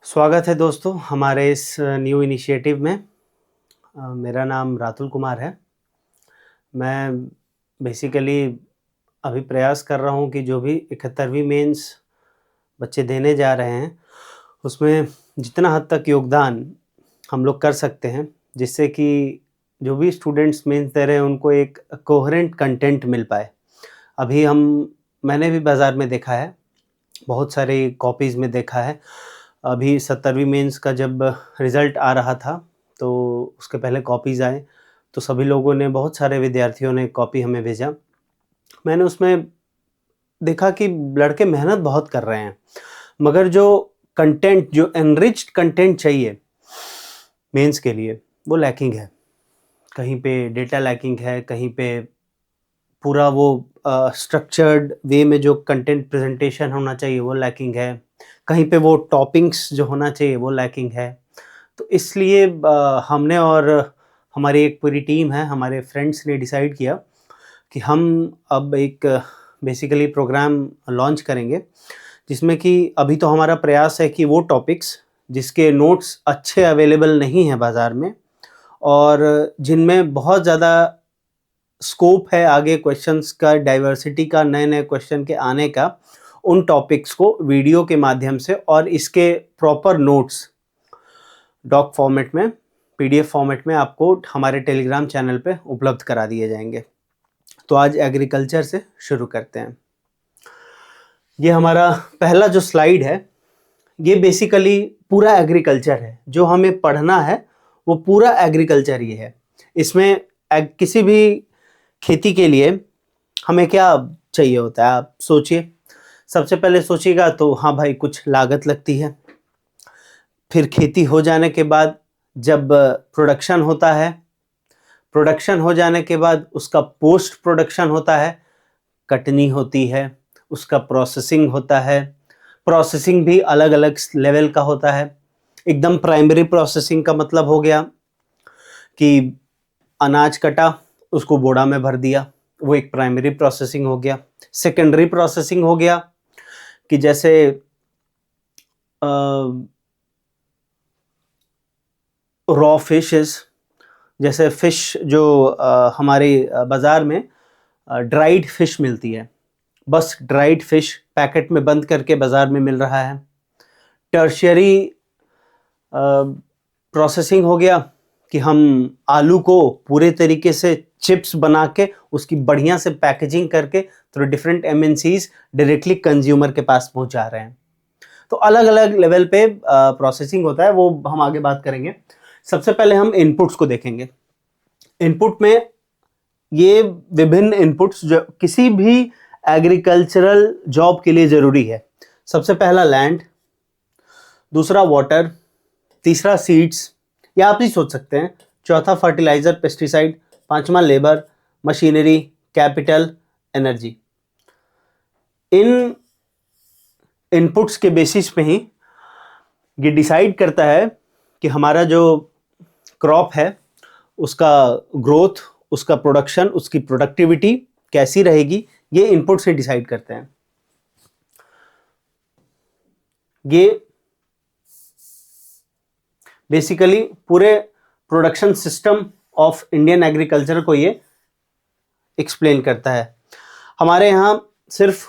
स्वागत है दोस्तों हमारे इस न्यू इनिशिएटिव में। मेरा नाम रातुल कुमार है। मैं बेसिकली अभी प्रयास कर रहा हूँ कि जो भी 71वीं मेंस बच्चे देने जा रहे हैं उसमें जितना हद तक योगदान हम लोग कर सकते हैं, जिससे कि जो भी स्टूडेंट्स मेंस दे रहे हैं उनको एक कोहेरेंट कंटेंट मिल पाए। अभी मैंने भी बाज़ार में देखा है, बहुत सारी कॉपीज़ में देखा है। अभी 70वीं मेंस का जब रिज़ल्ट आ रहा था तो उसके पहले कॉपीज़ आए, तो सभी लोगों ने, बहुत सारे विद्यार्थियों ने कॉपी हमें भेजा। मैंने उसमें देखा कि लड़के मेहनत बहुत कर रहे हैं, मगर जो कंटेंट, जो एनरिच्ड कंटेंट चाहिए मेंस के लिए, वो लैकिंग है। कहीं पे डेटा लैकिंग है, कहीं पे पूरा वो स्ट्रक्चर्ड वे में जो कंटेंट प्रेजेंटेशन होना चाहिए वो लैकिंग है, कहीं पे वो टॉपिंग्स जो होना चाहिए वो लैकिंग है। तो इसलिए हमने और हमारी एक पूरी टीम है, हमारे फ्रेंड्स ने डिसाइड किया कि हम अब एक बेसिकली प्रोग्राम लॉन्च करेंगे, जिसमें कि अभी तो हमारा प्रयास है कि वो टॉपिक्स जिसके नोट्स अच्छे अवेलेबल नहीं हैं बाज़ार में और जिनमें बहुत ज़्यादा स्कोप है आगे क्वेश्चंस का, डाइवर्सिटी का, नए नए क्वेश्चन के आने का, उन टॉपिक्स को वीडियो के माध्यम से और इसके प्रॉपर नोट्स डॉक फॉर्मेट में, पीडीएफ फॉर्मेट में आपको हमारे टेलीग्राम चैनल पे उपलब्ध करा दिए जाएंगे। तो आज एग्रीकल्चर से शुरू करते हैं। ये हमारा पहला जो स्लाइड है, ये बेसिकली पूरा एग्रीकल्चर है। जो हमें पढ़ना है वो पूरा एग्रीकल्चर ही है। इसमें किसी भी खेती के लिए हमें क्या चाहिए होता है, आप सोचिए। सबसे पहले सोचिएगा तो हाँ भाई, कुछ लागत लगती है। फिर खेती हो जाने के बाद जब प्रोडक्शन होता है, प्रोडक्शन हो जाने के बाद उसका पोस्ट प्रोडक्शन होता है, कटनी होती है, उसका प्रोसेसिंग होता है। प्रोसेसिंग भी अलग अलग लेवल का होता है। एकदम प्राइमरी प्रोसेसिंग का मतलब हो गया कि अनाज कटा, उसको बोड़ा में भर दिया, वो एक प्राइमरी प्रोसेसिंग हो गया। सेकेंडरी प्रोसेसिंग हो गया कि जैसे रॉ फिशेस, जैसे फिश जो हमारे बाज़ार में ड्राइड फिश मिलती है, बस ड्राइड फिश पैकेट में बंद करके बाज़ार में मिल रहा है। टर्शियरी प्रोसेसिंग हो गया कि हम आलू को पूरे तरीके से चिप्स बना के उसकी बढ़िया से पैकेजिंग करके through different MNCs directly consumer के पास पहुंचा रहे हैं। तो अलग अलग लेवल पे प्रोसेसिंग होता है, वो हम आगे बात करेंगे। सबसे पहले हम इनपुट्स को देखेंगे। इनपुट में ये विभिन्न इनपुट्स जो किसी भी एग्रीकल्चरल जॉब के लिए जरूरी है। सबसे पहला लैंड, दूसरा वाटर, तीसरा सीड्स, या आप ही सोच सकते हैं, चौथा फर्टिलाइजर पेस्टिसाइड, पांचवा लेबर, मशीनरी, कैपिटल, एनर्जी। इन इनपुट्स के बेसिस पे ही ये डिसाइड करता है कि हमारा जो क्रॉप है उसका ग्रोथ, उसका प्रोडक्शन, उसकी प्रोडक्टिविटी कैसी रहेगी। ये इनपुट से डिसाइड करते हैं। ये बेसिकली पूरे production system of Indian agriculture को ये एक्सप्लेन करता है। हमारे यहाँ सिर्फ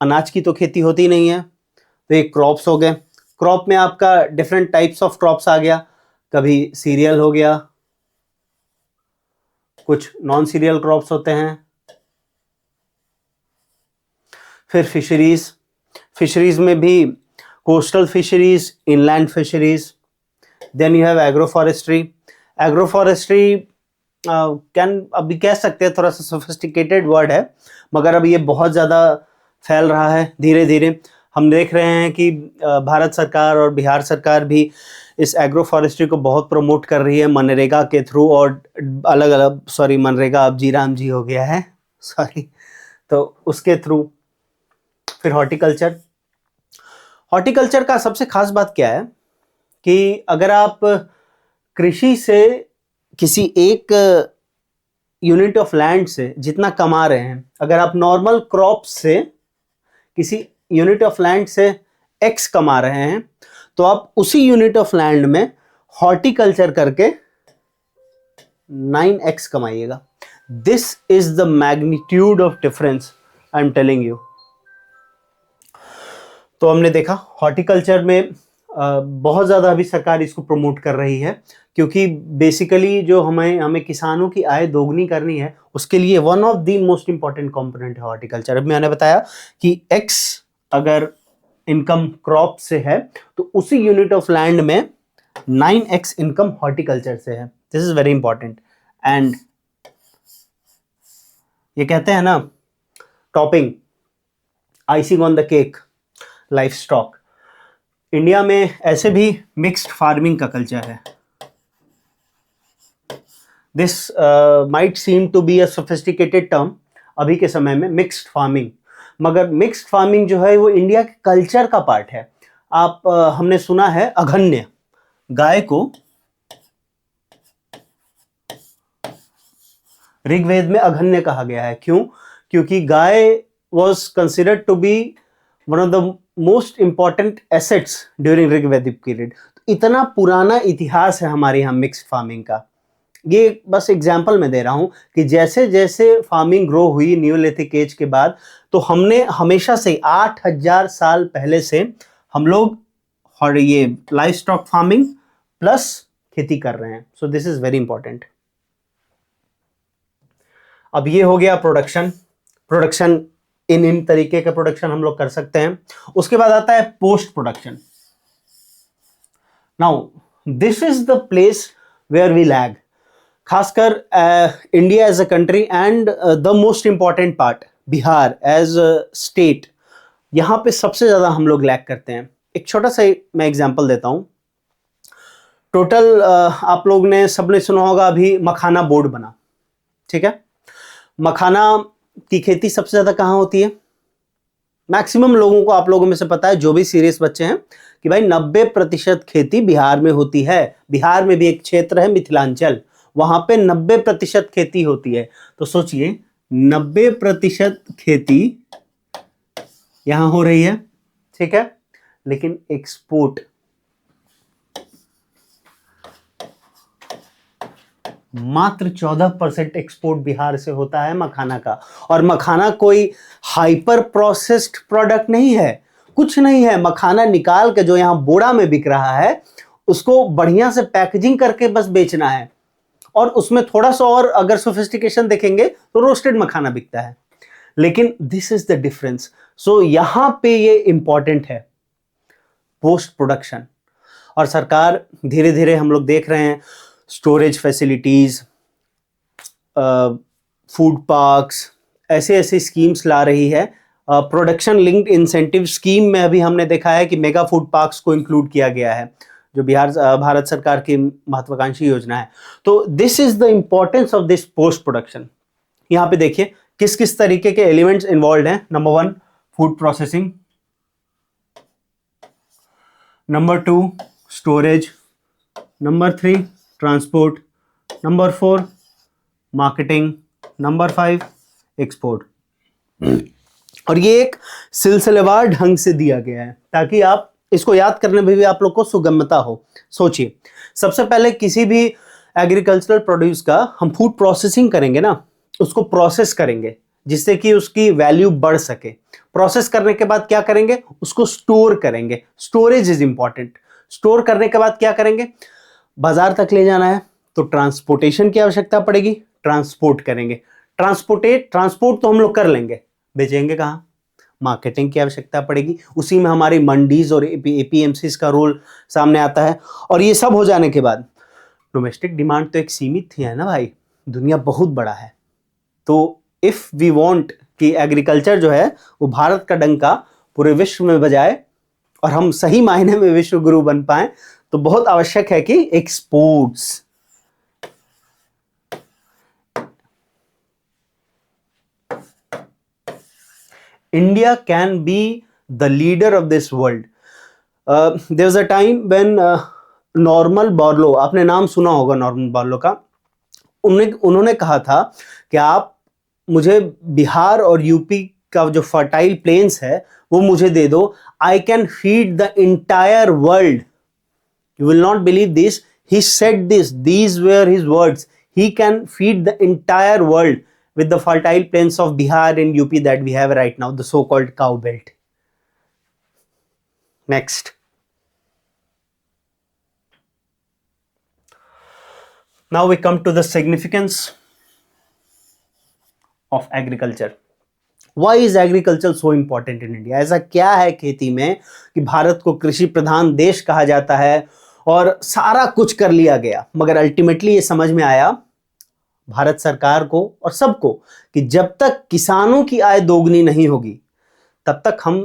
अनाज की तो खेती होती नहीं है, तो ये क्रॉप्स हो गए। क्रॉप में आपका डिफरेंट टाइप्स ऑफ क्रॉप्स आ गया, कभी सीरियल हो गया, कुछ नॉन सीरियल क्रॉप्स होते हैं। फिर फिशरीज, फिशरीज में भी coastal fisheries, inland fisheries. Then you have agroforestry. Agroforestry can, अभी कह सकते हैं थोड़ा सा सोफिस्टिकेटेड वर्ड है, मगर अब ये बहुत ज़्यादा फैल रहा है धीरे धीरे। हम देख रहे हैं कि भारत सरकार और बिहार सरकार भी इस एग्रो फॉरेस्ट्री को बहुत प्रमोट कर रही है मनरेगा के थ्रू, और अलग अलग, सॉरी मनरेगा अब जी राम जी हो गया है, सॉरी, तो उसके थ्रू। फिर हॉर्टिकल्चर। हॉर्टिकल्चर का सबसे खास बात क्या है कि अगर आप कृषि से किसी एक यूनिट ऑफ लैंड से जितना कमा रहे हैं, अगर आप नॉर्मल क्रॉप से किसी यूनिट ऑफ लैंड से एक्स कमा रहे हैं, तो आप उसी यूनिट ऑफ लैंड में हॉर्टिकल्चर करके 9x कमाइएगा। This is the magnitude of difference I am telling you. तो हमने देखा हॉर्टिकल्चर में बहुत ज़्यादा अभी सरकार इसको प्रमोट कर रही है, क्योंकि बेसिकली जो हमें किसानों की आय दोगुनी करनी है, उसके लिए one of the most important component है हॉर्टिकल्चर। अभी मैंने बताया कि x अगर इनकम क्रॉप से है तो उसी यूनिट ऑफ लैंड में 9x इनकम हॉर्टिकल्चर से है। This is very important. And ये कहते हैं ना, topping, icing on the cake, livestock. India में ऐसे भी मिक्स्ड फार्मिंग का कल्चर है। This might seem to be a sophisticated term अभी के समय में, मिक्स्ड फार्मिंग, मगर मिक्स्ड फार्मिंग जो है वो इंडिया के कल्चर का पार्ट है। आप हमने सुना है अघन्य, गाय को ऋग्वेद में अघन्य कहा गया है। क्यों? क्योंकि गाय was considered to be one of the most important assets during Rigvedic period. इतना पुराना इतिहास है हमारे यहाँ मिक्स्ड फार्मिंग का। ये बस एग्जाम्पल मैं दे रहा हूँ कि जैसे जैसे फार्मिंग ग्रो हुई न्यूलिथिक एज के बाद, तो हमने हमेशा से 8000 साल पहले से हम लोग और ये लाइफ स्टॉक फार्मिंग प्लस खेती कर रहे हैं। So this is very important. अब ये हो गया प्रोडक्शन इन तरीके का प्रोडक्शन हम लोग कर सकते हैं। उसके बाद आता है post production. Now this is the place where we lag, खासकर India as a country and the most important part Bihar as a state, यहां पे सबसे ज्यादा हम लोग लैग करते हैं। एक छोटा सा मैं एग्जांपल देता हूं। टोटल आप लोग ने सबने सुना होगा अभी मखाना बोर्ड बना, ठीक है। मखाना की खेती सबसे ज्यादा कहाँ होती है? मैक्सिमम लोगों को, आप लोगों में से पता है, जो भी सीरियस बच्चे हैं, कि भाई 90% खेती बिहार में होती है। बिहार में भी एक क्षेत्र है मिथिलांचल, वहां पे 90% खेती होती है। तो सोचिए 90% खेती यहां हो रही है, ठीक है, लेकिन एक्सपोर्ट मात्र 14% एक्सपोर्ट बिहार से होता है मखाना का। और मखाना कोई हाइपर प्रोसेस्ड प्रोडक्ट नहीं है, कुछ नहीं है। मखाना निकाल के जो यहां बोरा में बिक रहा है, उसको बढ़िया से पैकेजिंग करके बस बेचना है। और उसमें थोड़ा सा और अगर सोफिस्टिकेशन देखेंगे तो रोस्टेड मखाना बिकता है। लेकिन दिस इज द डिफरेंस। सो यहां पे ये इंपॉर्टेंट है, पोस्ट प्रोडक्शन। और सरकार धीरे धीरे, हम लोग देख रहे हैं, स्टोरेज फैसिलिटीज, फूड पार्क्स, ऐसे ऐसे स्कीम्स ला रही है। प्रोडक्शन लिंक्ड इंसेंटिव स्कीम में अभी हमने देखा है कि मेगा फूड पार्क्स को इंक्लूड किया गया है, जो भारत सरकार की महत्वाकांक्षी योजना है। तो this is the importance of this post production. यहाँ पे देखिए किस किस तरीके के एलिमेंट्स इन्वॉल्व हैं। Number 1 food processing, number 2 storage, number 3 transport, number 4 marketing, number 5 export. और ये एक सिलसिलेवार ढंग से दिया गया है ताकि आप इसको याद करने में भी आप लोग को सुगमता हो। सोचिए, सबसे पहले किसी भी एग्रीकल्चरल प्रोड्यूस का हम फूड प्रोसेसिंग करेंगे ना, उसको प्रोसेस करेंगे जिससे कि उसकी वैल्यू बढ़ सके। प्रोसेस करने के बाद क्या करेंगे? उसको स्टोर करेंगे। Storage is important. स्टोर करने के बाद क्या करेंगे? बाजार तक ले जाना है तो ट्रांसपोर्टेशन की आवश्यकता पड़ेगी, ट्रांसपोर्ट करेंगे। ट्रांसपोर्ट तो हम लोग कर लेंगे, बेचेंगे कहाँ? मार्केटिंग की आवश्यकता पड़ेगी। उसी में हमारी मंडीज और एपीएमसीज का रोल सामने आता है। और ये सब हो जाने के बाद डोमेस्टिक डिमांड तो एक सीमित थी है ना भाई, दुनिया बहुत बड़ा है। तो इफ वी वांट कि एग्रीकल्चर जो है वो भारत का डंका पूरे विश्व में बजाए और हम सही मायने में विश्व गुरु बन पाए, तो बहुत आवश्यक है कि exports. India can be the leader of this world. There was a time when Norman Borlaug, आपने नाम सुना होगा नॉर्मन बोरलो का, उन्होंने कहा था कि आप मुझे बिहार और यूपी का जो फर्टाइल प्लेन्स है वो मुझे दे दो, I can feed the entire world. You will not believe this, he said this, these where his words, he can feed the entire world with the fertile plains of Bihar and UP that we have right now, the so-called cow belt. Next. Now we come to the significance of agriculture. Why is agriculture so important in India? ऐसा क्या है खेती में कि भारत को कृषि प्रधान देश कहा जाता है और सारा कुछ कर लिया गया, मगर अल्टीमेटली ये समझ में आया भारत सरकार को और सबको कि जब तक किसानों की आय दोगुनी नहीं होगी तब तक हम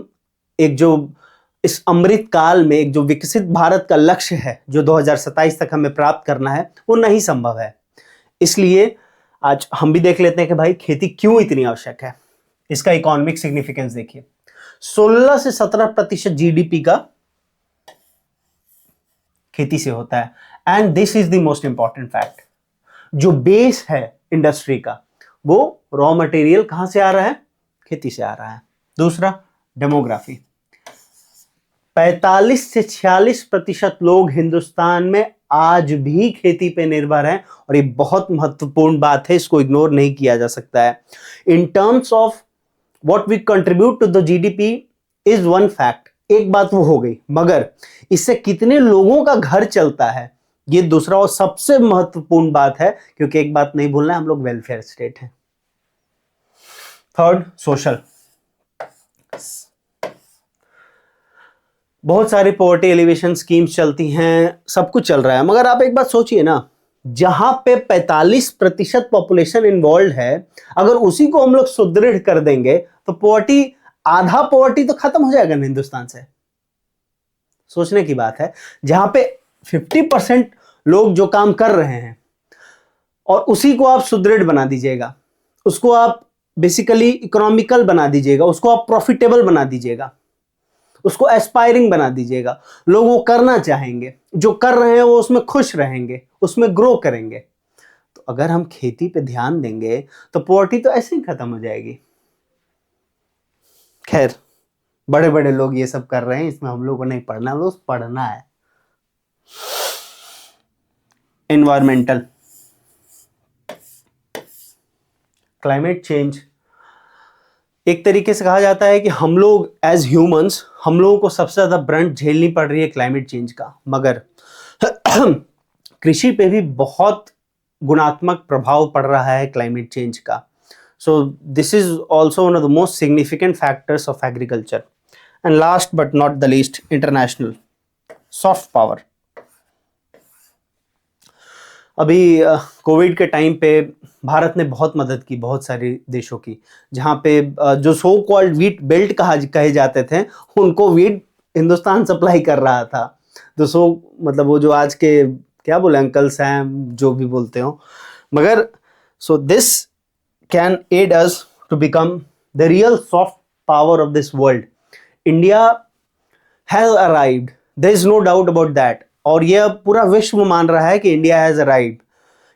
एक जो इस अमृत काल में एक जो विकसित भारत का लक्ष्य है जो 2027 तक हमें प्राप्त करना है वो नहीं संभव है। इसलिए आज हम भी देख लेते हैं कि भाई खेती क्यों इतनी आवश्यक है। इसका इकोनॉमिक सिग्निफिकेंस देखिए, 16 से 17% जीडीपी का खेती से होता है। And this is the most important fact, जो बेस है इंडस्ट्री का वो रॉ मटेरियल कहां से आ रहा है? खेती से आ रहा है। दूसरा, डेमोग्राफी, 45 से 46% लोग हिंदुस्तान में आज भी खेती पे निर्भर हैं और ये बहुत महत्वपूर्ण बात है, इसको इग्नोर नहीं किया जा सकता है। In terms of what we contribute to the GDP is one fact, एक बात वो हो गई, मगर इससे कितने लोगों का घर चलता है ये दूसरा और सबसे महत्वपूर्ण बात है, क्योंकि एक बात नहीं भूलना है, हम लोग वेलफेयर स्टेट हैं। थर्ड, सोशल, बहुत सारी पॉवर्टी एलिवेशन स्कीम्स चलती हैं, सब कुछ चल रहा है, मगर आप एक बात सोचिए ना, जहां पे 45% पॉपुलेशन इन्वॉल्व है, अगर उसी को हम लोग सुदृढ़ कर देंगे तो पॉवर्टी, आधा पॉवर्टी तो खत्म हो जाएगा ना हिंदुस्तान से। सोचने की बात है, जहां पे 50% लोग जो काम कर रहे हैं और उसी को आप सुदृढ़ बना दीजिएगा, उसको आप बेसिकली इकोनॉमिकल बना दीजिएगा, उसको आप प्रॉफिटेबल बना दीजिएगा, उसको एस्पायरिंग बना दीजिएगा, लोग वो करना चाहेंगे, जो कर रहे हैं वो उसमें खुश रहेंगे, उसमें ग्रो करेंगे। तो अगर हम खेती पे ध्यान देंगे तो पॉवर्टी तो ऐसे ही खत्म हो जाएगी। खैर, बड़े बड़े लोग ये सब कर रहे हैं, इसमें हम लोग को नहीं पढ़ना, हम लोग पढ़ना है। एनवायरमेंटल, क्लाइमेट चेंज, एक तरीके से कहा जाता है कि हम लोग एज ह्यूमंस, हम लोगों को सबसे ज्यादा ब्रंट झेलनी पड़ रही है क्लाइमेट चेंज का, मगर कृषि पे भी बहुत गुणात्मक प्रभाव पड़ रहा है क्लाइमेट चेंज का। So this is also one of the most significant factors of agriculture. And last but not the least, international, soft power. अभी कोविड के टाइम पे भारत ने बहुत मदद की बहुत सारे देशों की, जहाँ पे जो सो कॉल्ड वीट बेल्ट कहे जाते थे, उनको वीट हिंदुस्तान सप्लाई कर रहा था। तो मतलब वो जो आज के क्या बोले अंकल्स हैं, जो भी बोलते हो, मगर so this can add us to become the real soft power of this world. India has arrived, there is no doubt about that, और यह पूरा विश्व मान रहा है कि इंडिया हैज अराइव्ड।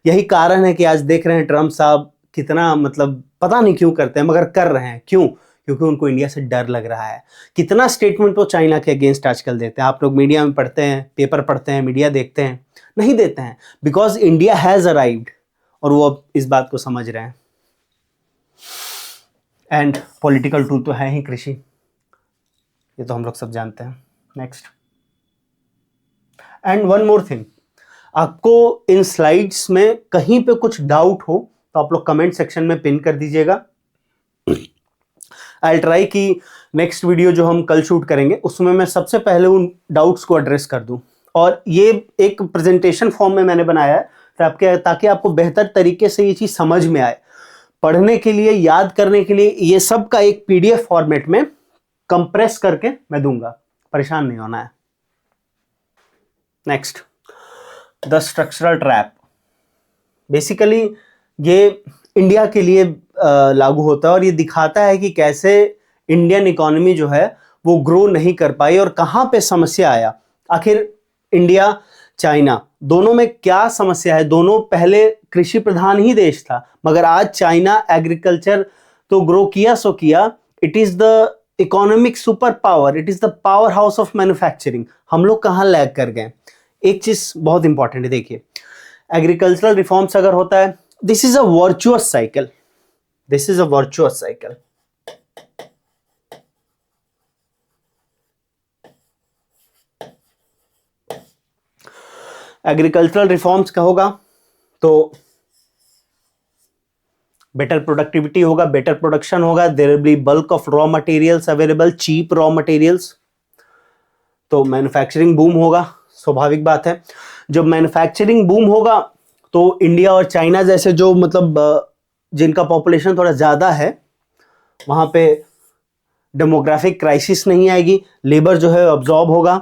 यही कारण है कि आज देख रहे हैं ट्रम्प साहब कितना, मतलब पता नहीं क्यों करते हैं, मगर कर रहे हैं। क्यों? क्योंकि उनको इंडिया से डर लग रहा है। कितना स्टेटमेंट वो चाइना के अगेंस्ट आजकल देते हैं, आप लोग मीडिया में पढ़ते हैं, पेपर पढ़ते हैं, मीडिया देखते हैं, नहीं देते हैं, बिकॉज इंडिया हैज अराइव्ड, और वो अब इस बात को समझ रहे हैं। एंड पॉलिटिकल टूल तो है ही कृषि, ये तो हम लोग सब जानते हैं। Next, and one more thing, आपको इन स्लाइड्स में कहीं पे कुछ डाउट हो तो आप लोग कमेंट सेक्शन में पिन कर दीजिएगा। आई ट्राई कि नेक्स्ट वीडियो जो हम कल शूट करेंगे उसमें मैं सबसे पहले उन डाउट्स को एड्रेस कर दूं, और ये एक प्रेजेंटेशन फॉर्म में मैंने बनाया है ताकि आपको बेहतर तरीके से ये चीज समझ में आए। पढ़ने के लिए, याद करने के लिए, ये सब का एक पीडीएफ फॉर्मेट में कंप्रेस करके मैं दूंगा, परेशान नहीं होना है। Next, the structural trap. Basically ये इंडिया के लिए लागू होता है और ये दिखाता है कि कैसे इंडियन इकोनॉमी जो है वो ग्रो नहीं कर पाई और कहाँ पे समस्या आया। आखिर इंडिया, चाइना दोनों में क्या समस्या है? दोनों पहले कृषि प्रधान ही देश था, मगर आज चाइना एग्रीकल्चर तो ग्रो किया सो किया, it is the economic super power, it is the power house of manufacturing. हम लोग कहाँ लैग कर गए? एक चीज बहुत इंपॉर्टेंट है, देखिए एग्रीकल्चरल रिफॉर्म्स अगर होता है, this is a virtuous cycle, this is a virtuous cycle. Agricultural reforms का होगा तो बेटर प्रोडक्टिविटी होगा, बेटर प्रोडक्शन होगा, there will be bulk of raw materials available, cheap raw materials, तो मैन्युफैक्चरिंग बूम होगा, स्वाभाविक बात है। जब मैन्युफैक्चरिंग बूम होगा तो इंडिया और चाइना जैसे जो मतलब जिनका पॉपुलेशन थोड़ा ज़्यादा है, वहाँ पे डेमोग्राफिक क्राइसिस नहीं आएगी, लेबर जो है अब्जॉर्ब होगा,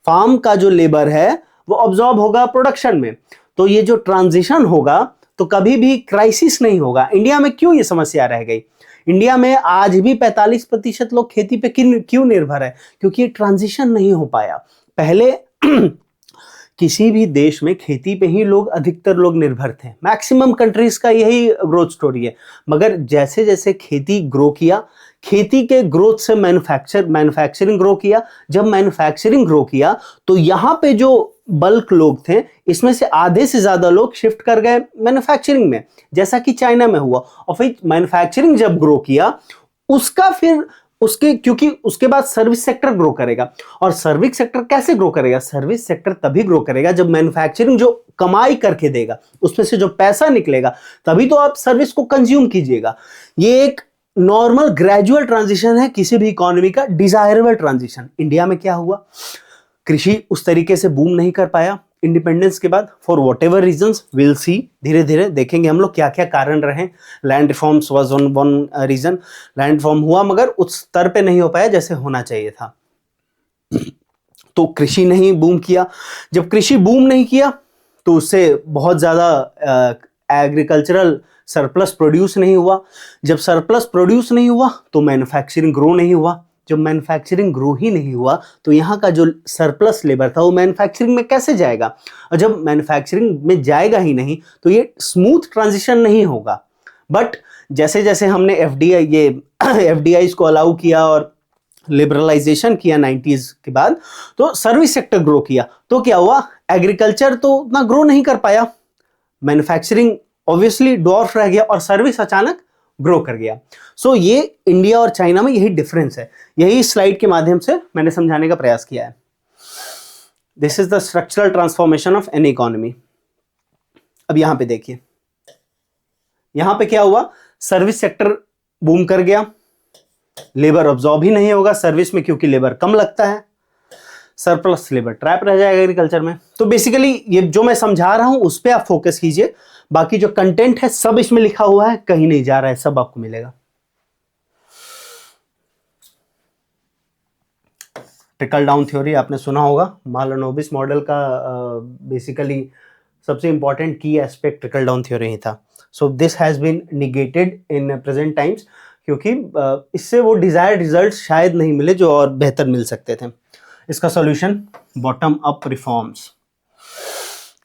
फार्म का जो लेबर है वो अब्जॉर्ब होगा प्रोडक्शन में, तो ये जो ट्रांजिशन होगा तो कभी भी क्राइसिस नहीं होगा। इंडिया में क्यों ये समस्या रह गई? इंडिया में आज भी 45% लोग खेती पे क्यों निर्भर है? क्योंकि ये ट्रांजिशन नहीं हो पाया। पहले किसी भी देश में खेती पे ही लोग अधिकतर लोग निर्भर थे, मैक्सिमम कंट्रीज का यही ग्रोथ स्टोरी है। मगर जैसे जैसे खेती ग्रो किया, खेती के ग्रोथ से मैन्युफैक्चरिंग ग्रो किया, जब मैन्युफैक्चरिंग ग्रो किया तो यहां पे जो बल्क लोग थे, इसमें से आधे से ज्यादा लोग शिफ्ट कर गए मैन्युफैक्चरिंग में, जैसा कि चाइना में हुआ। और फिर मैन्युफैक्चरिंग जब ग्रो किया, उसका फिर क्योंकि उसके बाद सर्विस सेक्टर ग्रो करेगा, और सर्विस सेक्टर कैसे ग्रो करेगा? सर्विस सेक्टर तभी ग्रो करेगा जब मैन्युफैक्चरिंग जो कमाई करके देगा, उसमें से जो पैसा निकलेगा, तभी तो आप सर्विस को कंज्यूम कीजिएगा। ये एक नॉर्मल ग्रेजुअल ट्रांजिशन है किसी भी इकोनॉमी का, डिजायरेबल ट्रांजिशन। इंडिया में क्या हुआ? कृषि उस तरीके से बूम नहीं कर पाया इंडिपेंडेंस के बाद, for whatever reasons, will see, धीरे धीरे देखेंगे हम लोग क्या क्या कारण रहे। Land reforms was one reason, land reform हुआ मगर उस स्तर पे नहीं हो पाया जैसे होना चाहिए था। तो कृषि नहीं बूम किया, जब कृषि बूम नहीं किया तो उससे बहुत ज्यादा एग्रीकल्चरल सरप्लस प्रोड्यूस नहीं हुआ, जब सरप्लस प्रोड्यूस नहीं हुआ तो मैन्युफैक्चरिंग ग्रो नहीं हुआ, जब मैन्युफैक्चरिंग ग्रो ही नहीं हुआ तो यहाँ का जो सरप्लस लेबर था वो मैन्युफैक्चरिंग में कैसे जाएगा? और जब मैन्युफैक्चरिंग में जाएगा ही नहीं तो ये स्मूथ ट्रांजिशन नहीं होगा। बट जैसे जैसे हमने एफडीआई को अलाउ किया और लिबरलाइजेशन किया 90s के बाद, तो सर्विस सेक्टर ग्रो किया, तो क्या हुआ? एग्रीकल्चर तो उतना ग्रो नहीं कर पाया, मैन्युफैक्चरिंग ऑब्वियसली डॉर्फ रह गया और सर्विस अचानक ग्रो कर गया। सो ये इंडिया और चाइना में यही डिफरेंस है, यही स्लाइड के माध्यम से मैंने समझाने का प्रयास किया है। This is the structural transformation of an economy. अब यहां पे देखिए, यहां पे क्या हुआ? सर्विस सेक्टर बूम कर गया, लेबर अब्जॉर्ब ही नहीं होगा सर्विस में क्योंकि लेबर कम लगता है, सरप्लस लेबर ट्रैप रह जाएगा एग्रीकल्चर में। तो बेसिकली ये जो मैं समझा रहा हूं उस पर आप फोकस कीजिए, बाकी जो कंटेंट है सब इसमें लिखा हुआ है, कहीं नहीं जा रहा है, सब आपको मिलेगा। ट्रिकल डाउन थ्योरी आपने सुना होगा, मालानोबिस मॉडल का बेसिकली सबसे important key aspect trickle down theory ही था। So this has been negated in present times, क्योंकि इससे वो डिजायर्ड रिजल्ट शायद नहीं मिले जो और बेहतर मिल सकते थे। इसका solution, bottom up reforms.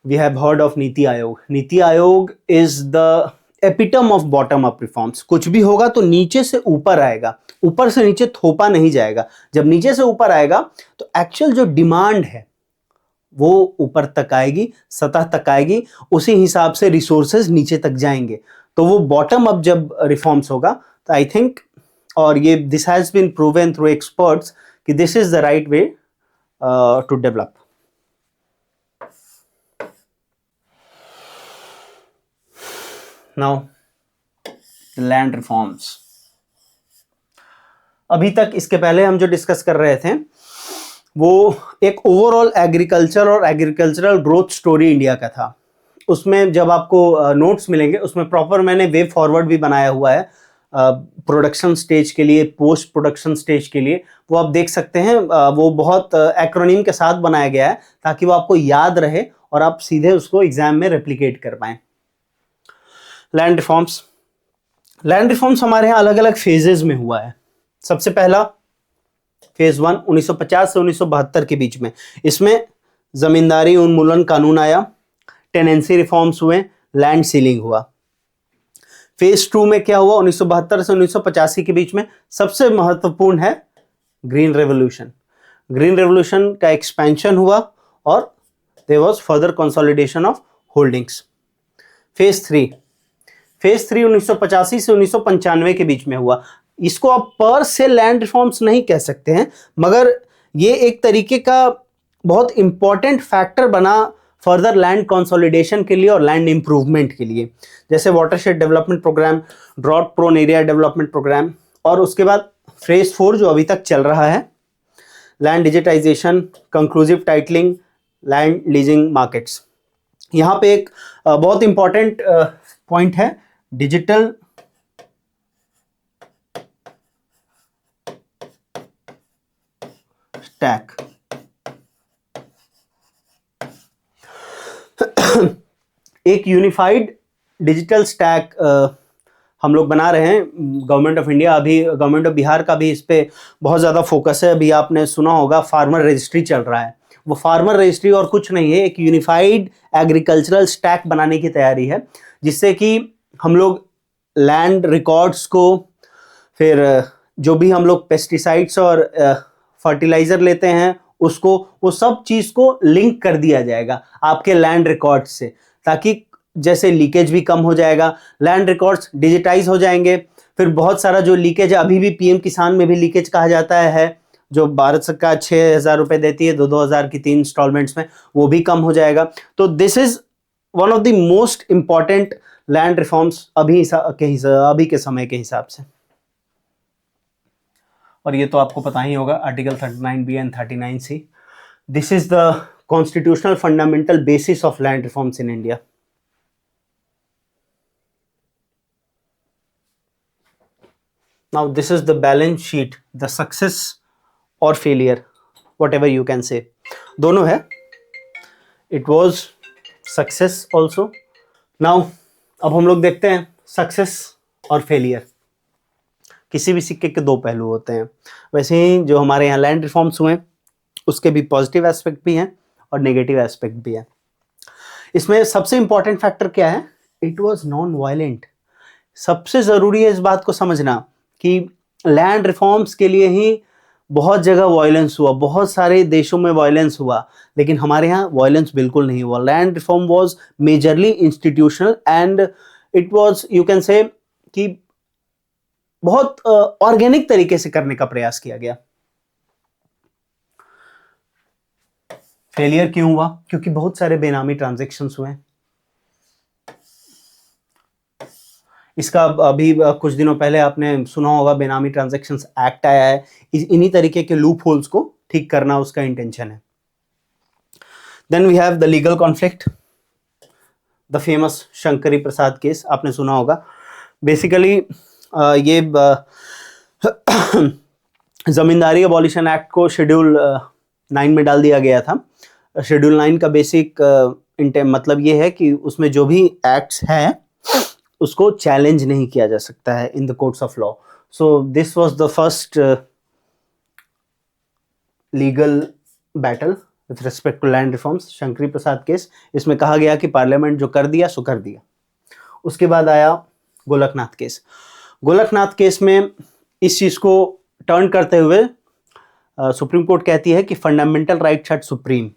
We have heard of NITI Aayog. NITI Aayog is the epitome of bottom up reforms. कुछ भी होगा तो नीचे से ऊपर आएगा, ऊपर से नीचे थोपा नहीं जाएगा। जब नीचे से ऊपर आएगा तो एक्चुअल जो डिमांड है वो ऊपर तक आएगी, सतह तक आएगी, उसी हिसाब से रिसोर्सेज नीचे तक जाएंगे। तो वो बॉटम अप जब रिफॉर्म्स होगा तो आई थिंक, और ये this has been proven through experts कि this is the right way to develop. Now land reforms. अभी तक इसके पहले हम जो डिस्कस कर रहे थे वो एक ओवरऑल एग्रीकल्चर और एग्रीकल्चरल ग्रोथ स्टोरी इंडिया का था। उसमें जब आपको नोट्स मिलेंगे उसमें प्रॉपर मैंने वे फॉरवर्ड भी बनाया हुआ है प्रोडक्शन स्टेज के लिए, पोस्ट प्रोडक्शन स्टेज के लिए, वो आप देख सकते हैं। वो बहुत एक्रोनिम के साथ बनाया गया है ताकि वो आपको याद रहे और आप सीधे उसको एग्जाम में रेप्लिकेट कर पाएं। Land reforms. लैंड रिफॉर्म्स हमारे यहाँ अलग अलग फेजेस में हुआ है। सबसे पहला फेज 1 1950 से 1972 के बीच में, इसमें जमींदारी उन्मूलन कानून आया, टेनेंसी रिफॉर्म्स हुए, लैंड सीलिंग हुआ। फेज 2 में क्या हुआ 1972 से 1985 के बीच में? सबसे महत्वपूर्ण है ग्रीन रेवोल्यूशन। ग्रीन रेवोल्यूशन का एक्सपेंशन हुआ और there was further consolidation of holdings. Phase 3 1985 से 1995 के बीच में हुआ। इसको आप पर से लैंड रिफॉर्म्स नहीं कह सकते हैं, मगर ये एक तरीके का बहुत इंपॉर्टेंट फैक्टर बना फर्दर लैंड कंसोलिडेशन के लिए और लैंड इंप्रूवमेंट के लिए, जैसे watershed development programme, drought prone area development programme, और उसके बाद फेज 4 जो अभी तक चल रहा है, land digitisation, conclusive titling, land leasing markets. यहाँ पे एक बहुत इंपॉर्टेंट पॉइंट है, डिजिटल स्टैक। एक यूनिफाइड डिजिटल स्टैक हम लोग बना रहे हैं। गवर्नमेंट ऑफ इंडिया, अभी गवर्नमेंट ऑफ बिहार का भी इस पे बहुत ज़्यादा फोकस है। अभी आपने सुना होगा फार्मर रजिस्ट्री चल रहा है। वो फार्मर रजिस्ट्री और कुछ नहीं है, एक यूनिफाइड एग्रीकल्चरल स्टैक बनाने की तैयारी है, जिससे कि हम लोग लैंड रिकॉर्ड्स को, फिर जो भी हम लोग पेस्टिसाइड्स और फर्टिलाइजर लेते हैं उसको, वो सब चीज़ को लिंक कर दिया जाएगा आपके लैंड रिकॉर्ड से, ताकि जैसे लीकेज भी कम हो जाएगा, लैंड रिकॉर्ड्स डिजिटाइज हो जाएंगे। फिर बहुत सारा जो लीकेज है, अभी भी पीएम किसान में भी लीकेज कहा जाता है, जो भारत सरकार 6,000 रुपए देती है 2,000 की 3 इंस्टॉलमेंट्स में, वो भी कम हो जाएगा। तो this is one of the most important land reforms अभी के समय के हिसाब से। और ये तो आपको पता ही होगा, article 39B and 39C, this is the constitutional fundamental basis of land reforms in India. Now this is the balance sheet, the success or failure, whatever you can say, दोनों है। It was success also. Now अब हम लोग देखते हैं success और failure. किसी भी सिक्के के दो पहलू होते हैं, वैसे ही जो हमारे यहाँ लैंड रिफॉर्म्स हुए उसके भी पॉजिटिव एस्पेक्ट भी हैं और नेगेटिव एस्पेक्ट भी है। इसमें सबसे इंपॉर्टेंट फैक्टर क्या है? It was non violent. सबसे ज़रूरी है इस बात को समझना कि लैंड रिफॉर्म्स के लिए ही बहुत जगह वायलेंस हुआ, बहुत सारे देशों में वायलेंस हुआ, लेकिन हमारे यहाँ वायलेंस बिल्कुल नहीं हुआ। Land reform was majorly institutional and it was, you can say कि बहुत ऑर्गेनिक तरीके से करने का प्रयास किया गया। फेलियर क्यों हुआ? क्योंकि बहुत सारे बेनामी ट्रांजैक्शंस हुए। इसका अभी कुछ दिनों पहले आपने सुना होगा, बेनामी ट्रांजैक्शंस एक्ट आया है। इन्हीं तरीके के लूप होल्स को ठीक करना उसका इंटेंशन है। Then we have the legal conflict, the famous Shankari Prasad case, आपने सुना होगा। बेसिकली ये जमींदारी अबॉलिशन एक्ट को शेड्यूल 9 में डाल दिया गया था। शेड्यूल 9 का बेसिक मतलब ये है कि उसमें जो भी एक्ट्स हैं उसको चैलेंज नहीं किया जा सकता है in the courts of law. So this was the first legal battle with respect to land reforms, Shankari Prasad case. इसमें कहा गया कि पार्लियामेंट जो कर दिया सो कर दिया। उसके बाद आया गोलकनाथ केस। गोलकनाथ केस में इस चीज़ को टर्न करते हुए सुप्रीम कोर्ट कहती है कि फंडामेंटल राइट्स एट सुप्रीम।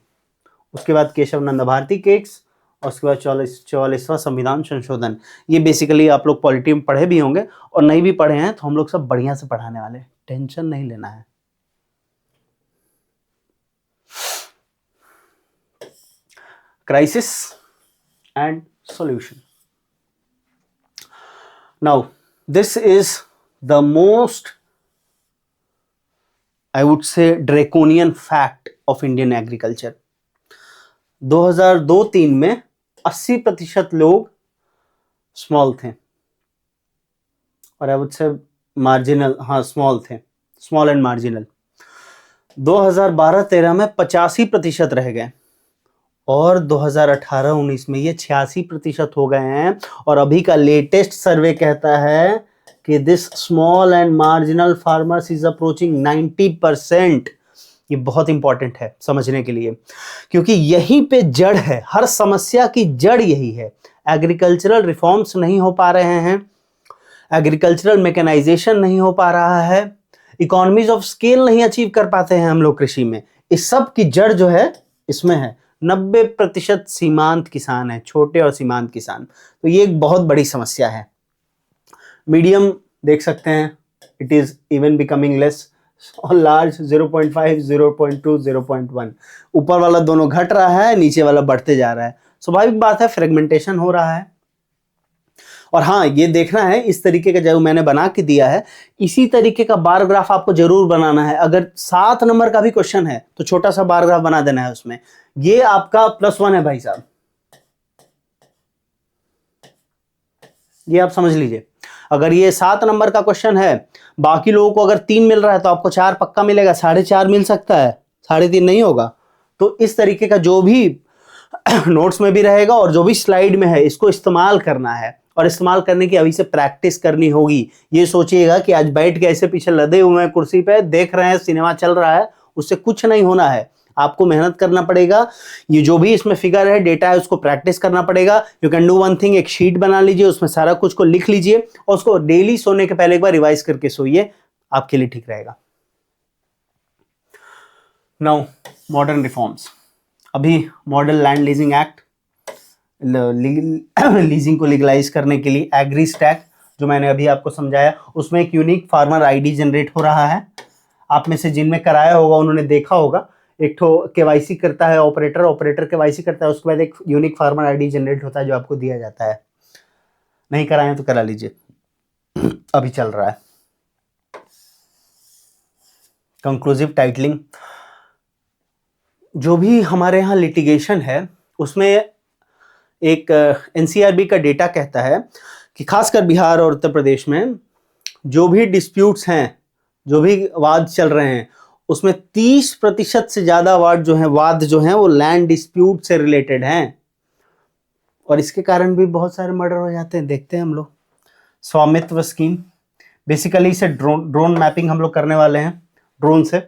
उसके बाद केशव नंदा भारती केस और उसके बाद 44वां संविधान संशोधन। ये बेसिकली आप लोग पॉलिटी में पढ़े भी होंगे और नहीं भी पढ़े हैं तो हम लोग सब बढ़िया से पढ़ाने वाले, टेंशन नहीं लेना है। Crisis and solution. Now this is the most, I would say, draconian fact of Indian agriculture. 2002-3 में 80% लोग स्मॉल थे और आई वुड से मार्जिनल, हाँ स्मॉल थे, स्मॉल एंड मार्जिनल। 2012-13 में 85% रह गए और 2018-19 में ये 86% हो गए हैं। और अभी का लेटेस्ट सर्वे कहता है कि this small and marginal farmers is approaching 90%। ये बहुत इंपॉर्टेंट है समझने के लिए, क्योंकि यहीं पे जड़ है, हर समस्या की जड़ यही है। एग्रीकल्चरल रिफॉर्म्स नहीं हो पा रहे हैं, एग्रीकल्चरल मैकेनाइजेशन नहीं हो पा रहा है, इकोनॉमीज ऑफ स्केल नहीं अचीव कर पाते हैं हम लोग कृषि में। इस सब की जड़ जो है इसमें है। 90% सीमांत किसान है, छोटे और सीमांत किसान। तो ये एक बहुत बड़ी समस्या है। मीडियम देख सकते हैं, it is even becoming less, और लार्ज 0.5, 0.2, 0.1। ऊपर वाला दोनों घट रहा है, नीचे वाला बढ़ते जा रहा है। स्वाभाविक बात है, फ्रेगमेंटेशन हो रहा है। और हाँ, ये देखना है इस तरीके का जो मैंने बना के दिया है, इसी तरीके का बार ग्राफ आपको जरूर बनाना है। अगर 7 नंबर का भी क्वेश्चन है तो छोटा सा बार ग्राफ बना देना है उसमें। ये आपका +1 है भाई साहब, ये आप समझ लीजिए। अगर ये 7 नंबर का क्वेश्चन है, बाकी लोगों को अगर 3 मिल रहा है तो आपको 4 पक्का मिलेगा, 4.5 मिल सकता है, 3.5 नहीं होगा। तो इस तरीके का जो भी नोट्स में भी रहेगा और जो भी स्लाइड में है, इसको इस्तेमाल करना है। और इस्तेमाल करने की अभी से प्रैक्टिस करनी होगी। ये सोचिएगा कि आज बैठ के ऐसे पीछे लदे हुए हैं कुर्सी पे, देख रहे हैं सिनेमा चल रहा है, उससे कुछ नहीं होना है। आपको मेहनत करना पड़ेगा। ये जो भी इसमें फिगर है, डेटा है, उसको प्रैक्टिस करना पड़ेगा। You can do one thing, एक शीट बना लीजिए, उसमें सारा कुछ को लिख लीजिए और उसको डेली सोने के पहले एक बार रिवाइज करके सोइए, आपके लिए ठीक रहेगा। Now modern reforms. अभी model land leasing act, leasing को लीगलाइज करने के लिए एग्री स्टैक जो मैंने अभी आपको समझाया, उसमें एक यूनिक फार्मर आईडी जनरेट हो रहा है। आप में से जिनमें कराया होगा उन्होंने देखा होगा, एक तो केवाईसी करता है ऑपरेटर केवाईसी करता है, उसके बाद एक यूनिक फार्मर आईडी जनरेट होता है जो आपको दिया जाता है। नहीं कराए तो करा लीजिए, अभी चल रहा है। कंक्लूसिव टाइटलिंग, जो भी हमारे यहाँ लिटिगेशन है उसमें एक एनसीआरबी का डेटा कहता है कि खासकर बिहार और उत्तर प्रदेश में जो भी डिस्प्यूट्स हैं, जो भी वाद चल रहे हैं, उसमें 30% से ज्यादा वाद जो हैं वो लैंड डिस्प्यूट से रिलेटेड हैं। और इसके कारण भी बहुत सारे मर्डर हो जाते हैं, देखते हैं हम लोग। स्वामित्व स्कीम, बेसिकली इसे ड्रोन मैपिंग हम लोग करने वाले हैं, ड्रोन से,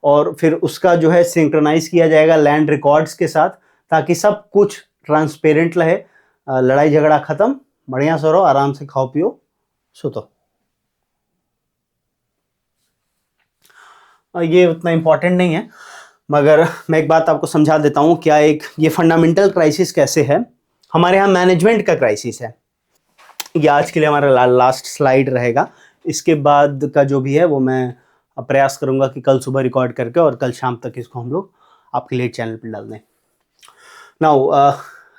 और फिर उसका जो है सिंक्रोनाइज किया जाएगा लैंड रिकॉर्ड्स के साथ, ताकि सब कुछ ट्रांसपेरेंट रहे। लड़ाई झगड़ा खत्म, बढ़िया से रहो, आराम से खाओ पियो सुतो। ये उतना इंपॉर्टेंट नहीं है, मगर मैं एक बात आपको समझा देता हूँ क्या एक ये फंडामेंटल क्राइसिस कैसे है। हमारे यहाँ मैनेजमेंट का क्राइसिस है। ये आज के लिए हमारा लास्ट स्लाइड रहेगा। इसके बाद का जो भी है वो मैं प्रयास करूंगा कि कल सुबह रिकॉर्ड करके और कल शाम तक इसको हम लोग आपके लिए चैनल पर डाल दें। नाउ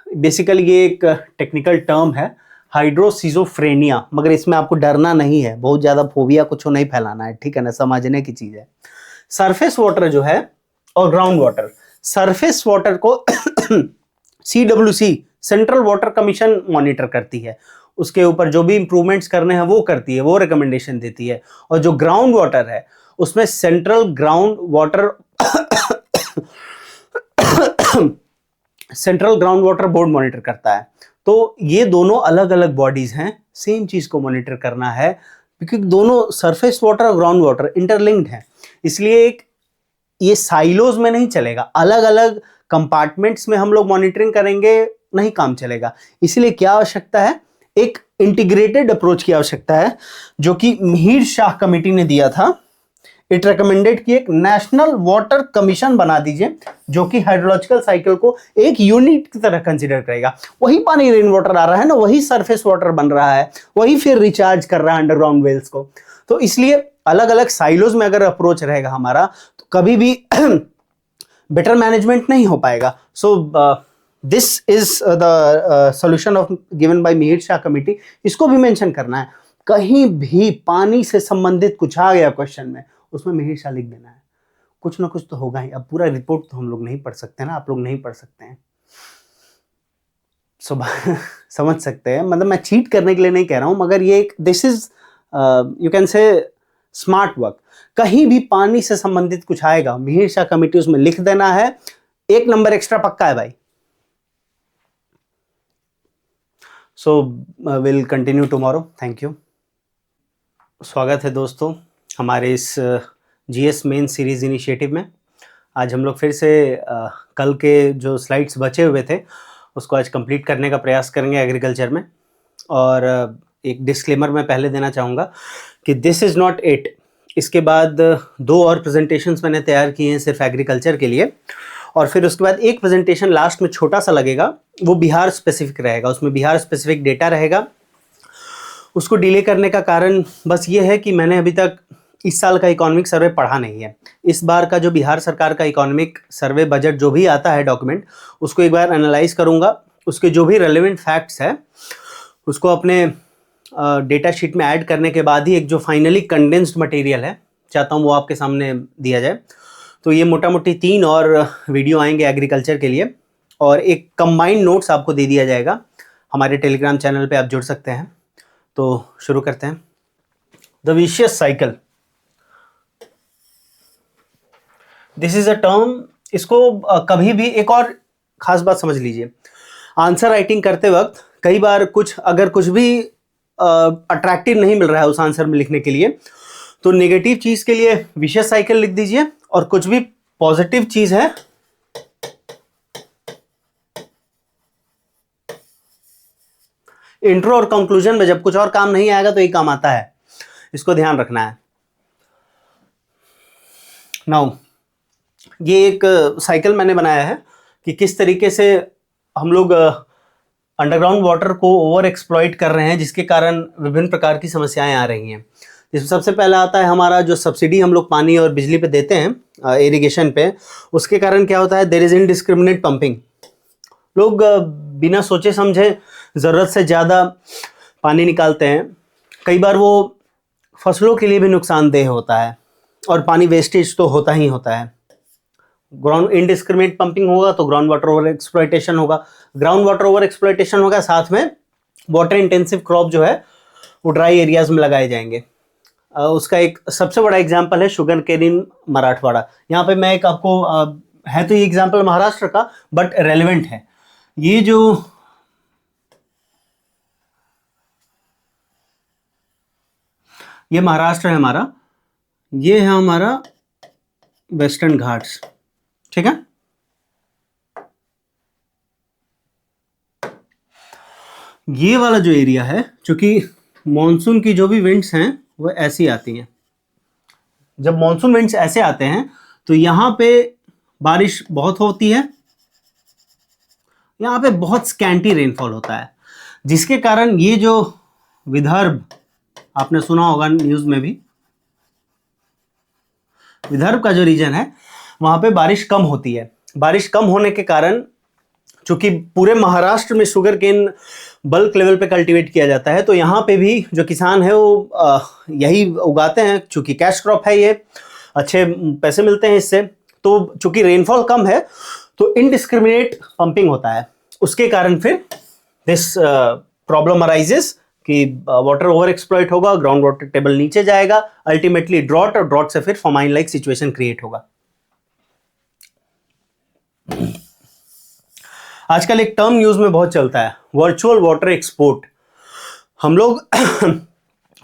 बेसिकली ये एक टेक्निकल टर्म है, हाइड्रोसिजोफ्रेनिया, मगर इसमें आपको डरना नहीं है, बहुत ज़्यादा फोबिया कुछ नहीं फैलाना है, ठीक है ना, समझने की चीज़ है। सरफेस वाटर जो है और ग्राउंड वाटर, सरफेस वाटर को CWC central water commission monitor करती है, उसके ऊपर जो भी इंप्रूवमेंट्स करने हैं वो करती है, वो रिकमेंडेशन देती है। और जो ग्राउंड वाटर है उसमें central ground water central ground water board monitor करता है। तो ये दोनों अलग अलग बॉडीज हैं, सेम चीज को मॉनिटर करना है, क्योंकि दोनों सरफेस वाटर और ग्राउंड वाटर इंटरलिंक्ड हैं। इसलिए एक ये साइलोज में नहीं चलेगा, अलग अलग कंपार्टमेंट्स में हम लोग मॉनिटरिंग करेंगे, नहीं काम चलेगा। इसलिए क्या आवश्यकता है, एक इंटीग्रेटेड अप्रोच की आवश्यकता है, जो कि मिहिर शाह कमेटी ने दिया था। इट रिकमेंडेड कि एक नेशनल वाटर कमीशन बना दीजिए, जो कि हाइड्रोलॉजिकल साइकिल को एक यूनिट की तरह कंसीडर करेगा। वही पानी रेन वाटर आ रहा है ना, वही सरफेस वाटर बन रहा है, वही फिर रिचार्ज कर रहा है अंडरग्राउंड वेल्स को। तो इसलिए अलग अलग साइलोज में अगर अप्रोच रहेगा हमारा, तो कभी भी बेटर मैनेजमेंट नहीं हो पाएगा। So this is the solution of given by Mihir Shah committee. इसको भी मेंशन करना है, कहीं भी पानी से संबंधित कुछ आ गया क्वेश्चन में, उसमें मिहिर शाह लिख देना है। कुछ ना कुछ तो होगा ही। अब पूरा रिपोर्ट तो हम लोग नहीं पढ़ सकते ना, आप लोग नहीं पढ़ सकते हैं। समझ सकते हैं, मतलब मैं चीट करने के लिए नहीं कह रहा हूं, मगर ये एक this is you can say smart work. कहीं भी पानी से संबंधित कुछ आएगा, मिहिर शाह कमेटी उसमें लिख देना है, 1 नंबर एक्स्ट्रा पक्का है भाई। So will continue tomorrow. Thank you. स्वागत है दोस्तों हमारे इस GS मेन सीरीज इनिशिएटिव में। आज हम लोग फिर से कल के जो स्लाइड्स बचे हुए थे उसको आज कंप्लीट करने का प्रयास करेंगे एग्रीकल्चर में। और एक डिस्क्लेमर मैं पहले देना चाहूँगा कि दिस इज़ नॉट इट। इसके बाद 2 और प्रेजेंटेशंस मैंने तैयार किए हैं सिर्फ एग्रीकल्चर के लिए, और फिर उसके बाद एक प्रेजेंटेशन लास्ट में छोटा सा लगेगा, वो बिहार स्पेसिफिक रहेगा, उसमें बिहार स्पेसिफिक डेटा रहेगा। उसको डिले करने का कारण बस ये है कि मैंने अभी तक इस साल का इकोनॉमिक सर्वे पढ़ा नहीं है। इस बार का जो बिहार सरकार का इकोनॉमिक सर्वे बजट जो भी आता है डॉक्यूमेंट, उसको एक बार एनालाइज करूँगा, उसके जो भी रेलेवेंट फैक्ट्स है उसको अपने डेटा शीट में ऐड करने के बाद ही एक जो फाइनली कंडेंस्ड मटेरियल है चाहता हूँ वो आपके सामने दिया जाए। तो ये मोटा मोटी 3 और वीडियो आएंगे एग्रीकल्चर के लिए, और एक कंबाइंड नोट्स आपको दे दिया जाएगा। हमारे टेलीग्राम चैनल पे आप जुड़ सकते हैं। तो शुरू करते हैं। The vicious cycle, this is a term. इसको कभी भी एक और खास बात समझ लीजिए, आंसर राइटिंग करते वक्त कई बार अगर कुछ भी अट्रैक्टिव नहीं मिल रहा है उस आंसर में लिखने के लिए, तो नेगेटिव चीज के लिए विशियस साइकिल लिख दीजिए, और कुछ भी पॉजिटिव चीज है इंट्रो और कंक्लूजन में जब कुछ और काम नहीं आएगा तो ये काम आता है, इसको ध्यान रखना है। नाउ ये एक साइकिल मैंने बनाया है कि किस तरीके से हम लोग अंडरग्राउंड वाटर को ओवर एक्सप्लॉइट कर रहे हैं, जिसके कारण विभिन्न प्रकार की समस्याएं आ रही हैं। जिसमें सबसे पहला आता है हमारा जो सब्सिडी हम लोग पानी और बिजली पे देते हैं इरिगेशन पे, उसके कारण क्या होता है, देयर इज इनडिस्क्रिमिनेट पंपिंग। लोग बिना सोचे समझे ज़रूरत से ज़्यादा पानी निकालते हैं। कई बार वो फसलों के लिए भी नुकसानदेह होता है, और पानी वेस्टेज तो होता ही होता है। ग्राउंड इनडिस्क्रिमिनेट पंपिंग होगा तो ग्राउंड वाटर ओवर एक्सप्लॉइटेशन होगा, ग्राउंड वाटर ओवर एक्सप्लॉइटेशन होगा, साथ में वाटर इंटेंसिव क्रॉप जो है वो ड्राई एरियाज में लगाए जाएंगे। उसका एक सबसे बड़ा एग्जांपल है शुगर केन इन मराठवाड़ा। यहाँ पे मैं एक आपको है तो ये एग्जांपल महाराष्ट्र का, बट रेलेवेंट है। ये जो ये महाराष्ट्र है हमारा, ये है हमारा वेस्टर्न घाट्स, ठीक है। ये वाला जो एरिया है, चूंकि मॉनसून की जो भी विंड्स हैं वो ऐसी आती हैं, जब मॉनसून विंड्स ऐसे आते हैं तो यहाँ पे बारिश बहुत होती है, यहाँ पे बहुत स्कैंटी रेनफॉल होता है, जिसके कारण ये जो विदर्भ आपने सुना होगा न्यूज में भी, विदर्भ का जो रीजन है वहां पे बारिश कम होती है। बारिश कम होने के कारण, चूंकि पूरे महाराष्ट्र में शुगर केन बल्क लेवल पे कल्टीवेट किया जाता है, तो यहाँ पे भी जो किसान है वो यही उगाते हैं। चूंकि कैश क्रॉप है, ये अच्छे पैसे मिलते हैं इससे, तो चूंकि रेनफॉल कम है तो इनडिस्क्रिमिनेट पंपिंग होता है। उसके कारण फिर दिस प्रॉब्लम अराइजेस कि वाटर ओवर एक्सप्लॉइट होगा, ग्राउंड वाटर टेबल नीचे जाएगा, अल्टीमेटली ड्रॉट, और ड्रॉट से फिर फमाइन लाइक सिचुएशन क्रिएट होगा। आजकल एक टर्म न्यूज में बहुत चलता है, वर्चुअल वाटर एक्सपोर्ट। हम लोग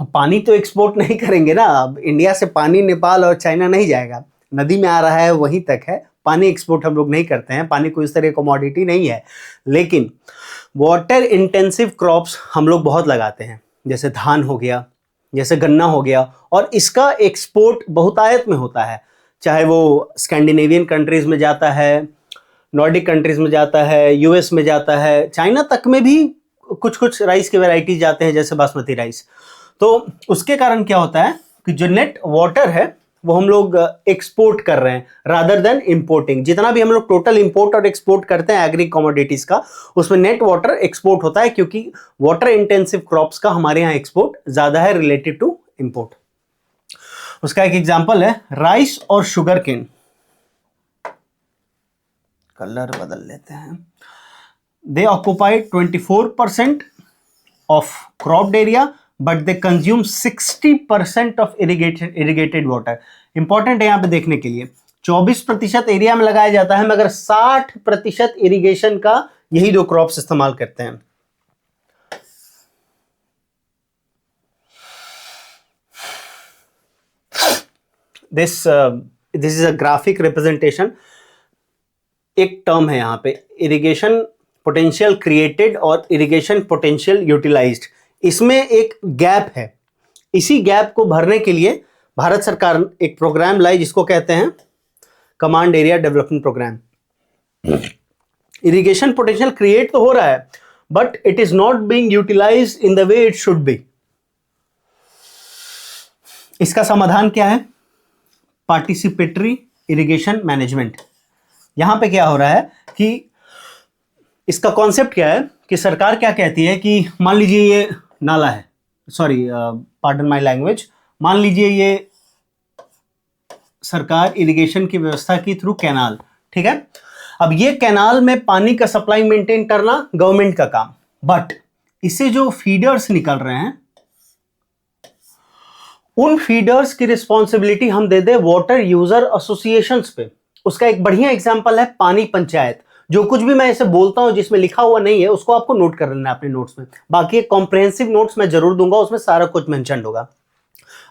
पानी तो एक्सपोर्ट नहीं करेंगे ना, अब इंडिया से पानी नेपाल और चाइना नहीं जाएगा, नदी में आ रहा है वहीं तक है। पानी एक्सपोर्ट हम लोग नहीं करते हैं, पानी कोई इस तरह कमोडिटी नहीं है। लेकिन वाटर इंटेंसिव क्रॉप्स हम लोग बहुत लगाते हैं, जैसे धान हो गया, जैसे गन्ना हो गया, और इसका एक्सपोर्ट बहुतायत में होता है। चाहे वो स्कैंडिनेवियन कंट्रीज में जाता है, नॉर्डिक कंट्रीज में जाता है, यूएस में जाता है, चाइना तक में भी कुछ कुछ राइस के वैरायटी जाते हैं, जैसे बासमती राइस। तो उसके कारण क्या होता है कि जो नेट वाटर है वो हम लोग एक्सपोर्ट कर रहे हैं रादर देन इंपोर्टिंग। जितना भी हम लोग टोटल इंपोर्ट और एक्सपोर्ट करते हैं एग्री कमोडिटीज का, उसमें नेट वाटर एक्सपोर्ट होता है, क्योंकि वाटर इंटेंसिव क्रॉप्स का हमारे यहाँ एक्सपोर्ट ज्यादा है रिलेटेड टू इंपोर्ट। उसका एक एग्जांपल है राइस और शुगर केन। कलर बदल लेते हैं। They occupy 24% of cropped area, but they consume 60% of irrigated water. Important है यहाँ पे देखने के लिए, 24% एरिया में लगाया जाता है, मगर 60% इरिगेशन का यही दो क्रॉप्स इस्तेमाल करते हैं। This is a graphic representation. एक टर्म है यहाँ पे, इरिगेशन पोटेंशियल क्रिएटेड और इरिगेशन पोटेंशियल यूटिलाइज्ड। इसमें एक गैप है। इसी गैप को भरने के लिए भारत सरकार एक प्रोग्राम लाई जिसको कहते हैं command area development programme. Irrigation potential create तो हो रहा है, but it is not being utilised in the way it should be. इसका समाधान क्या है? Participatory irrigation management. यहां पे क्या हो रहा है कि इसका कॉन्सेप्ट क्या है कि सरकार क्या कहती है कि मान लीजिए ये नाला है, सॉरी पार्डन माय लैंग्वेज, मान लीजिए ये सरकार इरिगेशन की व्यवस्था की थ्रू कैनाल, ठीक है। अब ये कैनाल में पानी का सप्लाई मेंटेन करना गवर्नमेंट का काम, बट इससे जो फीडर्स निकल रहे हैं उन फीडर्स की रिस्पॉन्सिबिलिटी हम दे दे वाटर यूजर एसोसिएशंस पे। उसका एक बढ़िया एग्जांपल है पानी पंचायत। जो कुछ भी मैं ऐसे बोलता हूं जिसमें लिखा हुआ नहीं है उसको आपको नोट कर लेना अपने नोट्स में, बाकी एक कॉम्प्रिहेंसिव नोट्स मैं जरूर दूंगा, उसमें सारा कुछ मेंशन होगा।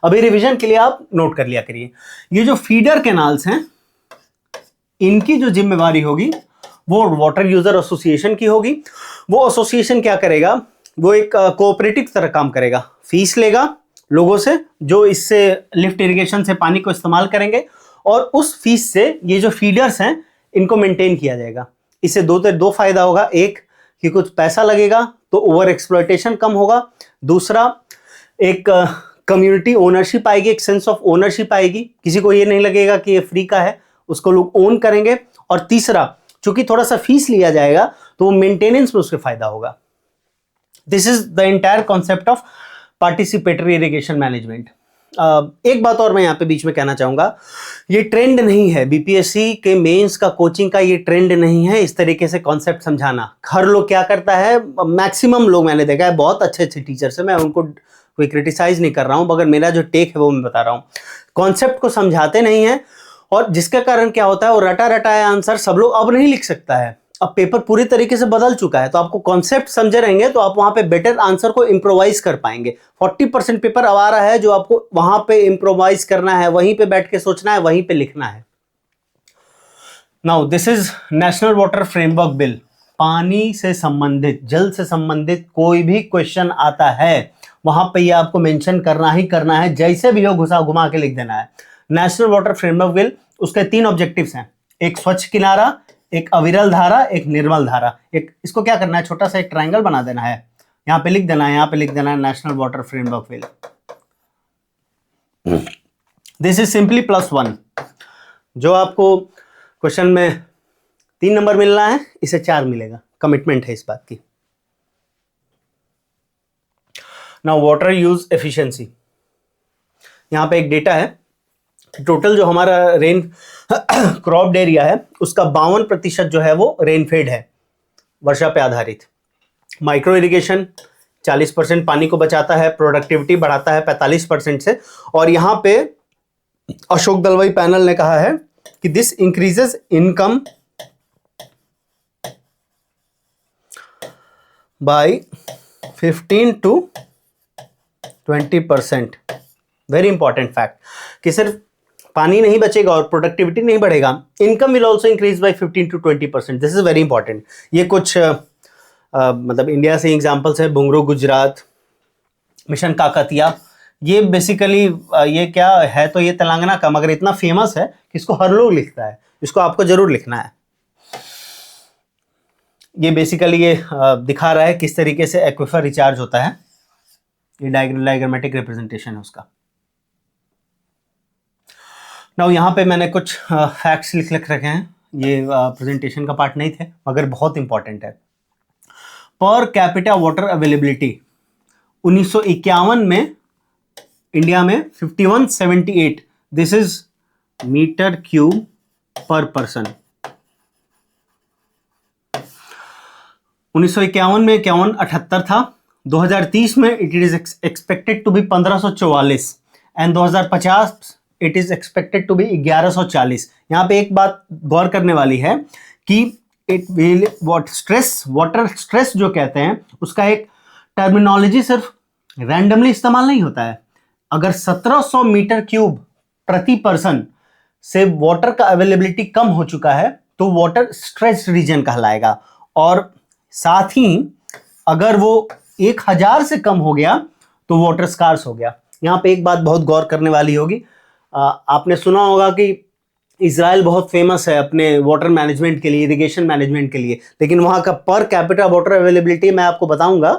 अभी रिवीजन के लिए आप नोट कर लिया करिए। ये जो फीडर कैनाल्स हैं इनकी जो जिम्मेवारी होगी वो वाटर यूजर एसोसिएशन की होगी। वो एसोसिएशन क्या करेगा, वो एक कोऑपरेटिव तरह काम करेगा, फीस लेगा लोगों से जो इससे लिफ्ट इरिगेशन से पानी को इस्तेमाल करेंगे, और उस फीस से ये जो फीडर्स हैं इनको मेंटेन किया जाएगा। इससे दो फायदा होगा, एक कि कुछ पैसा लगेगा तो ओवर एक्सप्लॉयटेशन कम होगा, दूसरा एक कम्युनिटी ओनरशिप आएगी, एक सेंस ऑफ ओनरशिप आएगी, किसी को ये नहीं लगेगा कि ये फ्री का है, उसको लोग ओन करेंगे, और तीसरा चूंकि थोड़ा सा फीस लिया जाएगा तो वो मेंटेनेंस में उसके फायदा होगा। This is the entire concept of participatory irrigation management. एक बात और मैं यहाँ पे बीच में कहना चाहूंगा, ये ट्रेंड नहीं है बीपीएससी के मेंस का कोचिंग का, ये ट्रेंड नहीं है इस तरीके से कॉन्सेप्ट समझाना। हर लोग क्या करता है, मैक्सिमम लोग मैंने देखा है, बहुत अच्छे अच्छे टीचर्स हैं, मैं उनको कोई क्रिटिसाइज नहीं कर रहा हूं, मगर मेरा जो टेक है वो मैं बता रहा हूं। कॉन्सेप्ट को समझाते नहीं है, और जिसके कारण क्या होता है, वो रटा रटाया आंसर सब लोग अब नहीं लिख सकता है। अब पेपर पूरी तरीके से बदल चुका है, तो आपको कॉन्सेप्ट समझे रहेंगे तो आप वहां पे बेटर आंसर को इंप्रोवाइज कर पाएंगे। 40% पेपर अब आ रहा है जो आपको वहां पे इंप्रोवाइज करना है, वहीं पे बैठ के सोचना है, वहीं पे लिखना है। Now this is national water framework bill. पानी से संबंधित, जल से संबंधित कोई भी क्वेश्चन आता है वहां पे ये आपको मेंशन करना ही करना है, जैसे भी हो घुसा घुमा के लिख देना है। नेशनल वाटर फ्रेमवर्क बिल, उसके 3 ऑब्जेक्टिव्स हैं, एक स्वच्छ किनारा, एक अविरल धारा, एक निर्मल धारा। एक इसको क्या करना है, छोटा सा एक ट्रायंगल बना देना है, यहां पे लिख देना है, यहां पे लिख देना है national water framework bill. This is simply +1। जो आपको क्वेश्चन में 3 नंबर मिलना है, इसे 4 मिलेगा, कमिटमेंट है इस बात की। नाउ वाटर यूज एफिशिएंसी, यहां पे एक डेटा है, टोटल जो हमारा रेन क्रॉप्ड एरिया है उसका 52% जो है वो रेनफेड है, वर्षा पे आधारित। माइक्रो इरिगेशन 40% पानी को बचाता है, प्रोडक्टिविटी बढ़ाता है 45% से, और यहां पे अशोक दलवाई पैनल ने कहा है कि this increases income by 15 to 20%। Very important fact कि सिर्फ पानी नहीं बचेगा और प्रोडक्टिविटी नहीं बढ़ेगा, income will also increase by 15 to 20%। This is very important. ये कुछ मतलब इंडिया से एग्जांपल्स है, बुंगरू गुजरात, मिशन काकतिया, ये बेसिकली ये क्या है, तो ये तेलंगाना का, मगर इतना फेमस है कि इसको हर लोग लिखता है, इसको आपको जरूर लिखना है। ये बेसिकली ये दिखा रहा है किस तरीके से एक्विफर रिचार्ज होता है, ये डायग्रामेटिक रिप्रेजेंटेशन है उसका। नाउ यहाँ पे मैंने कुछ फैक्ट्स लिख रखे हैं, ये प्रेजेंटेशन का पार्ट नहीं थे मगर बहुत इंपॉर्टेंट है। पर कैपिटा वाटर अवेलेबिलिटी 1951 में इंडिया में 5178, this is metre cube per person. 1951 में 5178 था, 2030 में it is expected to be 1544, and 2050 it is expected to be 1140। यहाँ पे एक बात गौर करने वाली है कि इट विल वाटर स्ट्रेस जो कहते हैं उसका एक टर्मिनोलॉजी सिर्फ रैंडमली इस्तेमाल नहीं होता है। अगर 1700 मीटर क्यूब प्रति पर्सन से वाटर का अवेलेबिलिटी कम हो चुका है तो वाटर स्ट्रेस रीजन कहलाएगा, और साथ ही अगर वो 1000 से कम हो गया तो वाटर स्कार्स हो गया। यहाँ पे एक बात बहुत गौर करने वाली होगी, आपने सुना होगा कि इजराइल बहुत फेमस है अपने वाटर मैनेजमेंट के लिए, इरिगेशन मैनेजमेंट के लिए, लेकिन वहाँ का पर कैपिटा वाटर अवेलेबिलिटी मैं आपको बताऊंगा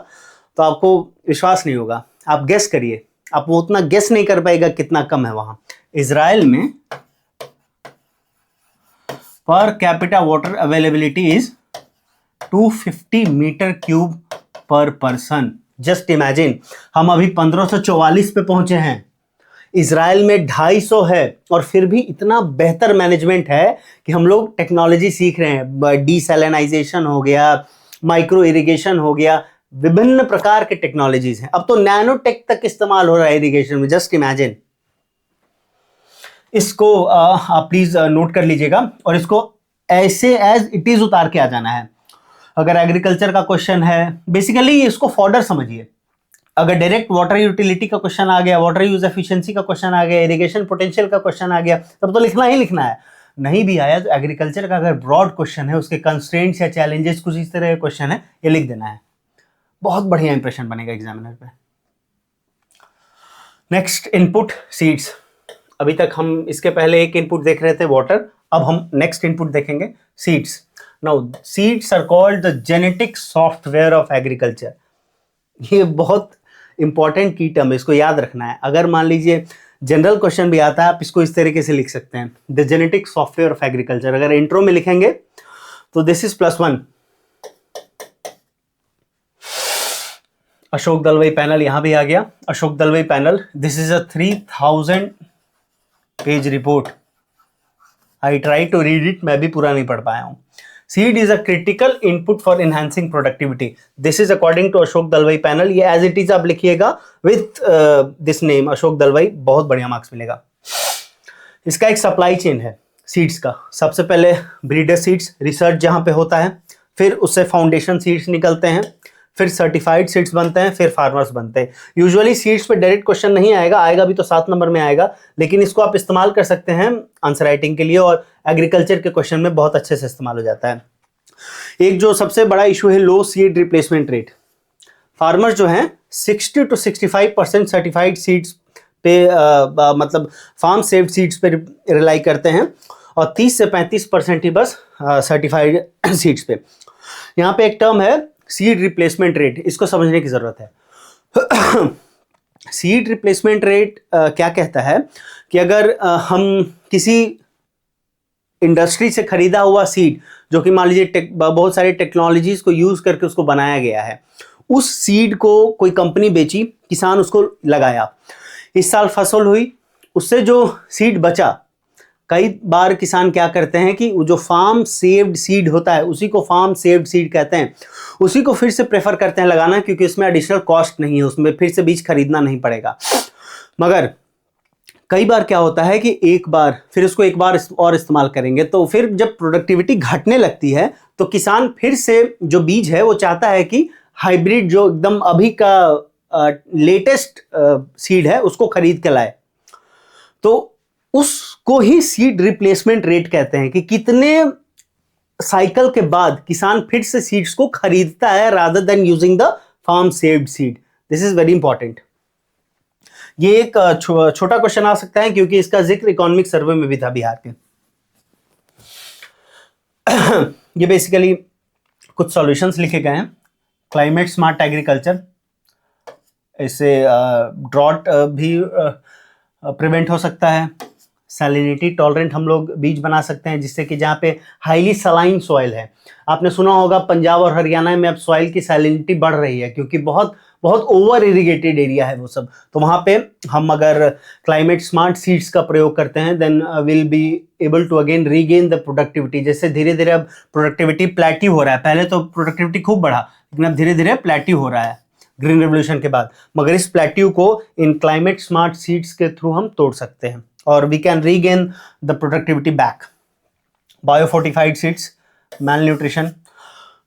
तो आपको विश्वास नहीं होगा। आप गेस करिए, आप वो उतना गेस नहीं कर पाएगा कितना कम है वहाँ। इजराइल में per capita water availability is 250 metre cube per person. Just imagine, हम अभी 1544 पे पहुंचे हैं, इजराइल में 250 है, और फिर भी इतना बेहतर मैनेजमेंट है कि हम लोग टेक्नोलॉजी सीख रहे हैं। डीसैलिनाइजेशन हो गया, माइक्रो इरिगेशन हो गया, विभिन्न प्रकार के टेक्नोलॉजीज हैं। अब तो नैनो टेक तक इस्तेमाल हो रहा है इरिगेशन में। जस्ट इमेजिन, इसको आप प्लीज नोट कर लीजिएगा और इसको ऐसे एज इट इज उतार के आ जाना है। अगर एग्रीकल्चर का क्वेश्चन है, बेसिकली इसको फॉर्डर समझिए। अगर डायरेक्ट वाटर यूटिलिटी का क्वेश्चन आ गया, वाटर यूज एफिशिएंसी का क्वेश्चन आ गया, इरिगेशन पोटेंशियल का क्वेश्चन आ गया, तब तो लिखना ही लिखना है। नहीं भी आया तो एग्रीकल्चर का अगर ब्रॉड क्वेश्चन है, उसके कंस्ट्रेंट्स या चैलेंजेस कुछ इस तरह का क्वेश्चन है, ये लिख देना है। बहुत बढ़िया इंप्रेशन बनेगा एग्जामिनर पे। Next, input seeds. अभी तक हम इसके पहले एक इनपुट देख रहे थे वाटर, अब हम नेक्स्ट इनपुट देखेंगे seeds. Now seeds are called the genetic software of agriculture. ये बहुत इंपॉर्टेंट की टर्म है, इसको याद रखना है। अगर मान लीजिए जनरल क्वेश्चन भी आता है, आप इसको इस तरीके से लिख सकते हैं, the genetic software of agriculture. अगर इंट्रो में लिखेंगे तो this is +1। Ashok Dalwai panel यहां भी आ गया। Ashok Dalwai panel, this is a 3000 page report. I try to read it, मैं भी पूरा नहीं पढ़ पाया हूं। Seed is a critical input for enhancing productivity. This is according to Ashok Dalwai panel. ये as it is आप लिखिएगा with this name Ashok Dalwai, बहुत बढ़िया मार्क्स मिलेगा। इसका एक सप्लाई चेन है सीड्स का। सबसे पहले ब्रीडर सीड्स रिसर्च जहां पे होता है, फिर उससे फाउंडेशन सीड्स निकलते हैं, फिर सर्टिफाइड सीड्स बनते हैं, फिर फार्मर्स बनते हैं। यूजुअली सीड्स पे डायरेक्ट क्वेश्चन नहीं आएगा, आएगा भी तो 7 नंबर में आएगा, लेकिन इसको आप इस्तेमाल कर सकते हैं आंसर राइटिंग के लिए, और एग्रीकल्चर के क्वेश्चन में बहुत अच्छे से इस्तेमाल हो जाता है। एक जो सबसे बड़ा इशू है लो सीड रिप्लेसमेंट रेट। फार्मर्स जो हैं 60 to 65% सर्टिफाइड सीड्स पे मतलब फार्म सेव्ड सीड्स पे रिलाई करते हैं, और 30 से 35% ही बस सर्टिफाइड सीड्स पे। यहाँ पे एक टर्म है सीड रिप्लेसमेंट रेट, इसको समझने की जरूरत है। सीड रिप्लेसमेंट रेट क्या कहता है कि अगर हम किसी इंडस्ट्री से खरीदा हुआ सीड, जो कि मान लीजिए बहुत सारी टेक्नोलॉजीज को यूज करके उसको बनाया गया है, उस सीड को कोई कंपनी बेची, किसान उसको लगाया, इस साल फसल हुई, उससे जो सीड बचा, कई बार किसान क्या करते हैं कि जो फार्म सेव्ड सीड होता है उसी को फार्म सेव्ड सीड कहते हैं, उसी को फिर से प्रेफर करते हैं लगाना, क्योंकि उसमें एडिशनल कॉस्ट नहीं है, उसमें फिर से बीज खरीदना नहीं पड़ेगा। मगर कई बार क्या होता है कि एक बार फिर उसको एक बार और इस्तेमाल करेंगे, तो फिर जब प्रोडक्टिविटी घटने लगती है तो किसान फिर से जो बीज है वो चाहता है कि हाइब्रिड जो एकदम अभी का लेटेस्ट सीड है उसको खरीद के लाए। तो उसको ही सीड रिप्लेसमेंट रेट कहते हैं, कि कितने साइकिल के बाद किसान फिर से सीड्स को खरीदता है rather than using the farm saved seed. This is very important. ये एक छोटा क्वेश्चन आ सकता है, क्योंकि इसका जिक्र इकोनॉमिक सर्वे में भी था बिहार के। ये बेसिकली कुछ सॉल्यूशंस लिखे गए हैं। क्लाइमेट स्मार्ट एग्रीकल्चर, इससे ड्रॉट भी प्रिवेंट हो सकता है। सैलिनिटी टॉलरेंट हम लोग बीज बना सकते हैं, जिससे कि जहाँ पे हाईली सलाइन सॉइल है, आपने सुना होगा पंजाब और हरियाणा में अब सॉइल की सैलिनिटी बढ़ रही है, क्योंकि बहुत बहुत ओवर इरिगेटेड एरिया है वो सब। तो वहाँ पे हम अगर क्लाइमेट स्मार्ट सीड्स का प्रयोग करते हैं, then will be able to again regain the productivity. जैसे धीरे धीरे अब प्रोडक्टिविटी प्लेट्यू हो रहा है, पहले तो प्रोडक्टिविटी खूब बढ़ा, लेकिन अब धीरे धीरे प्लेट्यू हो रहा है ग्रीन रेवोल्यूशन के बाद। मगर इस प्लेट्यू को इन क्लाइमेट स्मार्ट सीड्स के थ्रू हम तोड़ सकते हैं, और we can regain the productivity back. Biofortified seeds, malnutrition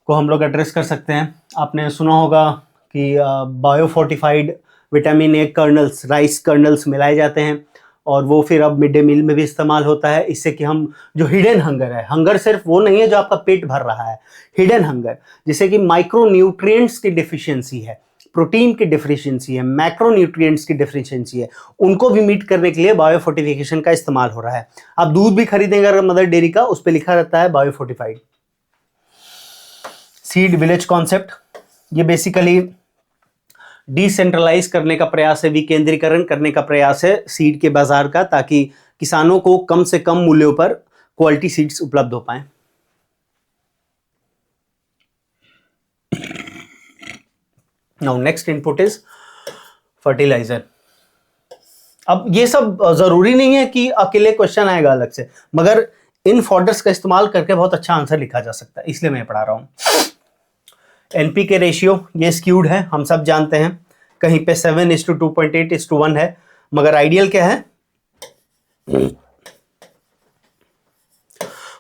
को हम लोग एड्रेस कर सकते हैं। आपने सुना होगा कि biofortified vitamin A colonel's, rice colonel's मिलाए जाते हैं, और वो फिर अब मिड डे मील में भी इस्तेमाल होता है, इससे कि हम जो हिडन हंगर है, हंगर सिर्फ वो नहीं है जो आपका पेट भर रहा है, हिडन हंगर, जिससे कि माइक्रो न्यूट्रिएंट्स की डिफिशियंसी है, प्रोटीन की डिफिशियंसी है, मैक्रोन्यूट्रिएंट्स की डिफिशियंसी है, उनको भी मीट करने के लिए बायोफोर्टिफिकेशन का इस्तेमाल हो रहा है। आप दूध भी खरीदेंगे अगर मदर डेयरी का, उस पर लिखा रहता है बायोफोर्टिफाइड। सीड विलेज कॉन्सेप्ट, ये बेसिकली डिसेंट्रलाइज करने का प्रयास है, विकेंद्रीकरण करने का प्रयास है सीड के बाजार का, ताकि किसानों को कम से कम मूल्यों पर क्वालिटी सीड्स उपलब्ध हो पाए। Now next input is fertiliser. अब ये सब जरूरी नहीं है कि अकेले क्वेश्चन आएगा अलग से, मगर इन फॉर्डर्स का इस्तेमाल करके बहुत अच्छा आंसर लिखा जा सकता है, इसलिए मैं पढ़ा रहा हूं। एनपीके रेशियो ये स्क्यूड है, हम सब जानते हैं, कहीं पे 7:2.8:1 है, मगर आइडियल क्या है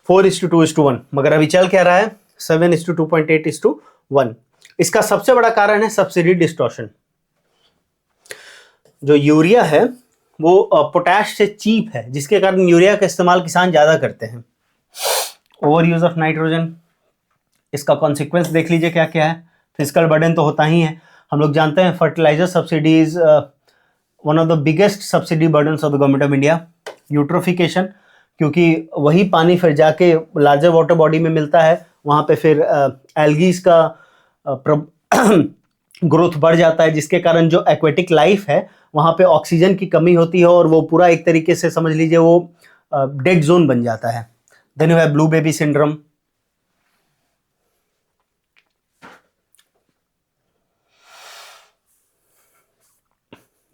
4:2:1, मगर अभी चल क्या रहा है 7:2.8:1। इसका सबसे बड़ा कारण है सब्सिडी डिस्टॉर्शन। जो यूरिया है वो पोटैश से चीप है, जिसके कारण यूरिया का इस्तेमाल किसान ज्यादा करते हैं। ओवर यूज ऑफ नाइट्रोजन, इसका कॉन्सिक्वेंस देख लीजिए क्या क्या है। फिजिकल बर्डन तो होता ही है, हम लोग जानते हैं fertiliser subsidy is one of the biggest subsidy burdens of the government of India. Eutrophication, क्योंकि वही पानी फिर जाके लार्जर वाटर बॉडी में मिलता है, वहाँ पे फिर एल्गीज का ग्रोथ बढ़ जाता है, जिसके कारण जो एक्वेटिक लाइफ है वहाँ पे ऑक्सीजन की कमी होती है और वो पूरा एक तरीके से समझ लीजिए वो डेड जोन बन जाता है। Then you have blue baby syndrome.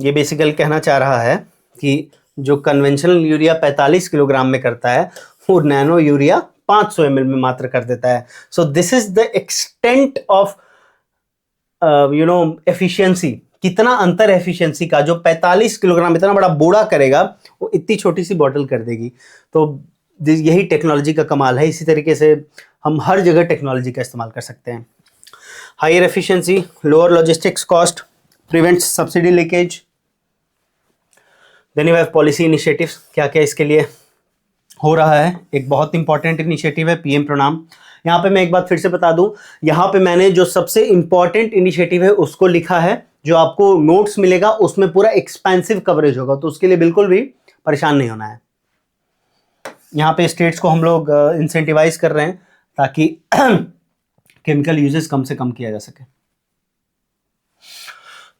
ये बेसिकली कहना चाह रहा है कि जो कन्वेंशनल यूरिया 45 किलोग्राम में करता है, वो नैनो यूरिया 500 ml में मात्र कर देता है। So this is the extent of efficiency, कितना अंतर एफिशिएंसी का, जो 45 किलोग्राम इतना बड़ा बोरा करेगा वो इतनी छोटी सी बॉटल कर देगी। तो यही टेक्नोलॉजी का कमाल है। इसी तरीके से हम हर जगह टेक्नोलॉजी का इस्तेमाल कर सकते हैं। Higher efficiency, lower logistics cost, prevents subsidy leakage. Then you have policy initiatives, क्या क्या इसके लिए हो रहा है। एक बहुत इंपॉर्टेंट इनिशिएटिव है पीएम प्रणाम। यहाँ पे मैं एक बात फिर से बता दूं, यहाँ पे मैंने जो सबसे इंपॉर्टेंट इनिशिएटिव है उसको लिखा है, जो आपको नोट्स मिलेगा उसमें पूरा एक्सपेंसिव कवरेज होगा, तो उसके लिए बिल्कुल भी परेशान नहीं होना है। यहाँ पे स्टेट्स को हम लोग इंसेंटिवाइज कर रहे हैं ताकि केमिकल यूजेस कम से कम किया जा सके।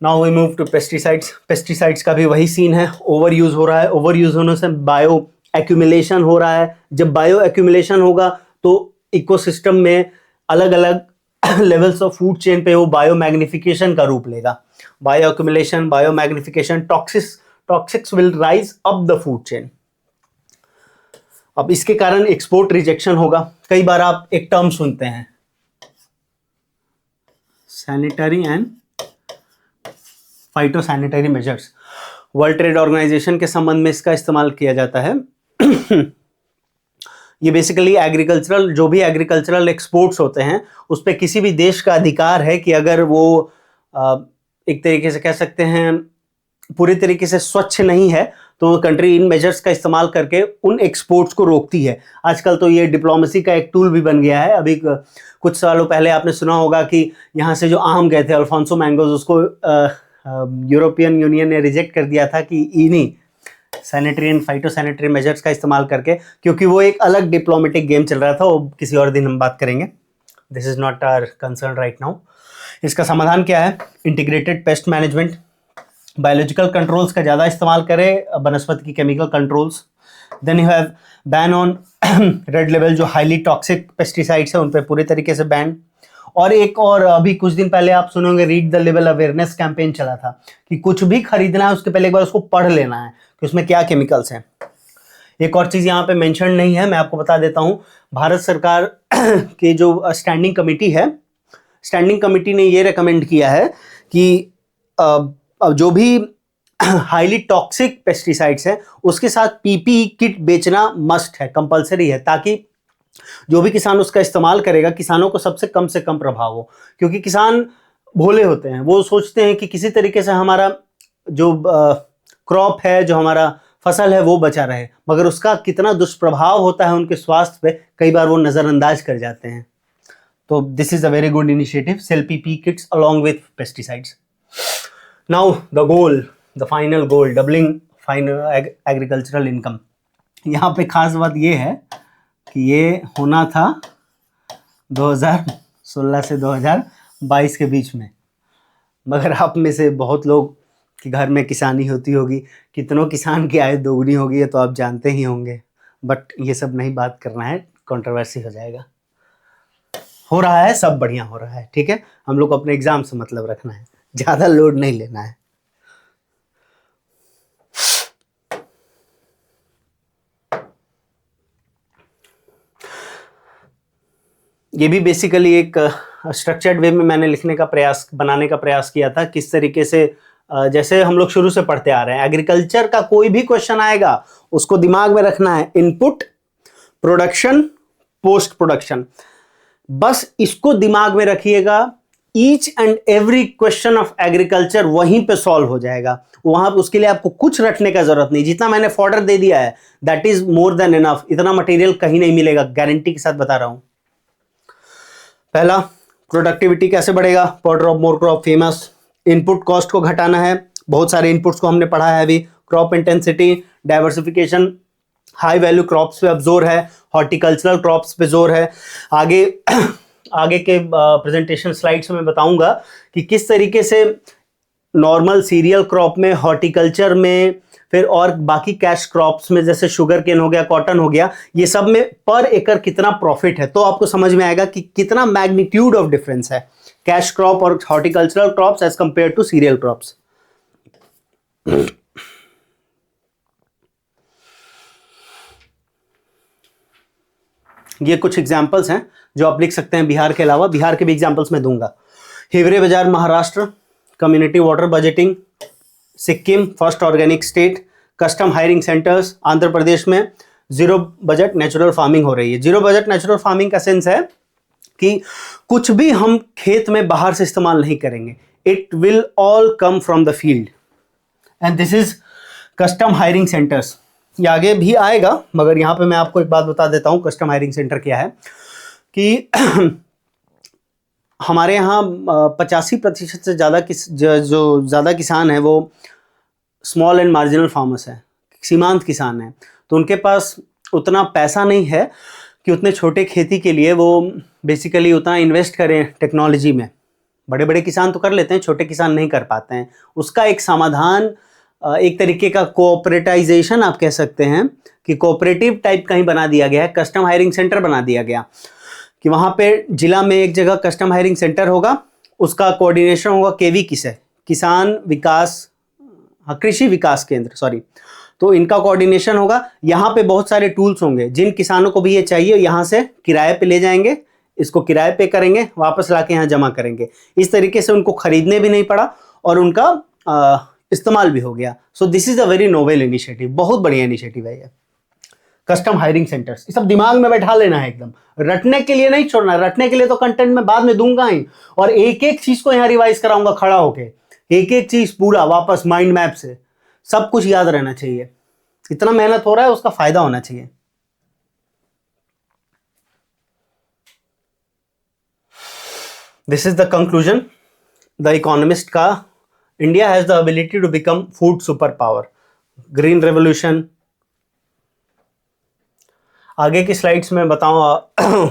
Now we move to pesticides. Pesticides का भी वही सीन है, ओवर यूज हो रहा है। ओवर यूज होने से बायो एक्यूमुलेशन हो रहा है। जब बायो एक्यूमुलेशन होगा तो इकोसिस्टम में अलग अलग लेवल्स ऑफ फूड चेन पे वो बायो मैग्निफिकेशन का रूप लेगा। Bio accumulation, bio magnification, toxics will rise up the food chain. अब इसके कारण एक्सपोर्ट रिजेक्शन होगा। कई बार आप एक टर्म सुनते हैं sanitary and phytosanitary measures, world trade organisation के संबंध में इसका इस्तेमाल किया जाता है। ये बेसिकली एग्रीकल्चरल, जो भी एग्रीकल्चरल एक्सपोर्ट्स होते हैं उस पर किसी भी देश का अधिकार है कि अगर वो एक तरीके से कह सकते हैं पूरी तरीके से स्वच्छ नहीं है तो कंट्री इन मेजर्स का इस्तेमाल करके उन एक्सपोर्ट्स को रोकती है। आजकल तो ये डिप्लोमेसी का एक टूल भी बन गया है। अभी कुछ सालों पहले आपने सुना होगा कि यहाँ से जो आम गए थे अल्फांसो मैंगोज, उसको यूरोपियन यूनियन ने रिजेक्ट कर दिया था कि इन्हीं सैनिटरी एंड फाइटोसैनिटरी मेजर्स का इस्तेमाल करके, क्योंकि वो एक अलग डिप्लोमेटिक गेम चल रहा था, वो किसी और दिन हम बात करेंगे। This is not our concern right now. इसका समाधान क्या है? Integrated pest management, biological controls का ज़्यादा इस्तेमाल करें, वनस्पति की chemical controls. Then you have ban on red level, जो हाईली टॉक्सिक पेस्टिसाइड्स है उन पर पूरी तरीके से बैन। और एक और अभी कुछ दिन पहले आप सुनोगे read the level awareness campaign चला था कि कुछ भी खरीदना है उसके पहले एक बार उसको पढ़ लेना है कि उसमें क्या केमिकल्स हैं। एक और चीज़ यहाँ पे मेंशन नहीं है, मैं आपको बता देता हूँ। भारत सरकार के जो स्टैंडिंग कमेटी है, स्टैंडिंग कमेटी ने ये रेकमेंड किया है कि जो भी हाईली टॉक्सिक पेस्टिसाइड्स हैं उसके साथ पीपीई किट बेचना मस्ट है, कंपलसरी है, ताकि जो भी किसान उसका इस्तेमाल करेगा किसानों को सबसे कम प्रभाव हो। क्योंकि किसान भोले होते हैं, वो सोचते हैं कि किसी तरीके से हमारा जो क्रॉप है, जो हमारा फसल है वो बचा रहे, मगर उसका कितना दुष्प्रभाव होता है उनके स्वास्थ्य पे कई बार वो नज़रअंदाज कर जाते हैं। तो this is a very good initiative, sell PPE kits along with pesticides. Now the goal, the final goal, doubling final agricultural income. यहाँ पे खास बात ये है कि ये होना था 2016 से 2022 के बीच में, मगर आप में से बहुत लोग कि घर में किसानी होती होगी, कितनों किसान की आय दोगुनी होगी ये तो आप जानते ही होंगे, बट ये सब नहीं बात करना है, कंट्रोवर्सी हो जाएगा। हो रहा है, सब बढ़िया हो रहा है, ठीक है। हम लोग को अपने एग्जाम से मतलब रखना है, ज़्यादा लोड नहीं लेना है। ये भी बेसिकली एक स्ट्रक्चर्ड वे में मैंने बनाने का प्रयास किया था, किस तरीके से जैसे हम लोग शुरू से पढ़ते आ रहे हैं, एग्रीकल्चर का कोई भी क्वेश्चन आएगा उसको दिमाग में रखना है, इनपुट, प्रोडक्शन, पोस्ट प्रोडक्शन, बस इसको दिमाग में रखिएगा। Each and every question of agriculture वहीं पे सॉल्व हो जाएगा, वहां पे उसके लिए आपको कुछ रटने का जरूरत नहीं। जितना मैंने फॉर्डर दे दिया है that is more than enough, इतना मटेरियल कहीं नहीं मिलेगा, गारंटी के साथ बता रहा हूं। पहला, प्रोडक्टिविटी कैसे बढ़ेगा, पर drop more crop famous. Input cost को घटाना है, बहुत सारे इनपुट्स को हमने पढ़ा है अभी। Crop intensity, diversification, high value crops पे अब जोर है, हॉर्टिकल्चरल क्रॉप्स पे जोर है। आगे आगे के प्रेजेंटेशन स्लाइड्स में बताऊंगा कि किस तरीके से नॉर्मल सीरियल क्रॉप में, हॉर्टिकल्चर में, फिर और बाकी कैश क्रॉप्स में जैसे शुगर केन हो गया, कॉटन हो गया, ये सब में पर एकड़ कितना प्रॉफिट है, तो आपको समझ में आएगा कि कितना मैग्नीट्यूड ऑफ डिफरेंस है कैश क्रॉप और horticultural crops as compare to cereal crops. ये कुछ एग्जाम्पल्स हैं जो आप लिख सकते हैं बिहार के अलावा, बिहार के भी एग्जाम्पल्स मैं दूंगा। Hiware Bazar Maharashtra, community water budgeting Sikkim first organic state, custom hiring centres Andhra Pradesh में, जीरो बजट नेचुरल फार्मिंग हो रही है। जीरो बजट नेचुरल फार्मिंग का सेंस है कि कुछ भी हम खेत में बाहर से इस्तेमाल नहीं करेंगे, it will all come from the field, and this is custom hiring centres. ये आगे भी आएगा, मगर यहाँ पे मैं आपको एक बात बता देता हूँ कस्टम हायरिंग सेंटर क्या है कि हमारे यहाँ 85% से ज़्यादा जो ज़्यादा किसान हैं वो स्मॉल एंड मार्जिनल फार्मर्स हैं, सीमांत किसान हैं, तो उनके पास उतना पैसा नहीं है कि उतने छोटे खेती के लिए वो बेसिकली उतना इन्वेस्ट करें टेक्नोलॉजी में। बड़े बड़े किसान तो कर लेते हैं, छोटे किसान नहीं कर पाते हैं। उसका एक समाधान, एक तरीके का कोऑपरेटाइजेशन आप कह सकते हैं कि कोऑपरेटिव टाइप का ही बना दिया गया है, कस्टम हायरिंग सेंटर बना दिया गया कि वहाँ पे जिला में एक जगह कस्टम हायरिंग सेंटर होगा, उसका कोऑर्डिनेशन होगा केवी किसे, किसान विकास, कृषि विकास केंद्र, सॉरी, तो इनका कोऑर्डिनेशन होगा। यहाँ पे बहुत सारे टूल्स होंगे, जिन किसानों को भी ये चाहिए यहाँ से किराए पे ले जाएंगे, इसको किराए पे करेंगे, वापस लाके यहाँ जमा करेंगे। इस तरीके से उनको खरीदने भी नहीं पड़ा और उनका इस्तेमाल भी हो गया। So this is a very novel initiative, बहुत बढ़िया इनिशिएटिव है ये कस्टम हायरिंग सेंटर्स। ये सब दिमाग में बैठा लेना है, एकदम रटने के लिए नहीं छोड़ना। रटने के लिए तो कंटेंट में बाद में दूंगा ही, और एक एक चीज को यहाँ रिवाइज कराऊंगा खड़ा होके, एक एक चीज पूरा वापस माइंड मैप से, सब कुछ याद रहना चाहिए। इतना मेहनत हो रहा है उसका फायदा होना चाहिए। This is the conclusion the Economist का, India has the ability to become food super power, green revolution. आगे की स्लाइड्स में बताऊं,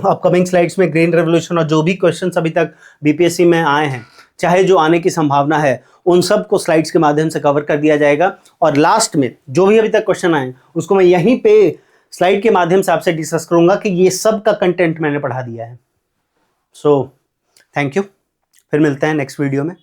अपकमिंग स्लाइड्स में ग्रीन रेवोल्यूशन और जो भी क्वेश्चंस अभी तक बीपीएससी में आए हैं, चाहे जो आने की संभावना है, उन सब को स्लाइड्स के माध्यम से कवर कर दिया जाएगा। और लास्ट में जो भी अभी तक क्वेश्चन आए उसको मैं यहीं पे स्लाइड के माध्यम से आपसे डिस्कस करूंगा कि ये सब का कंटेंट मैंने पढ़ा दिया है। सो थैंक यू, फिर मिलते हैं नेक्स्ट वीडियो में।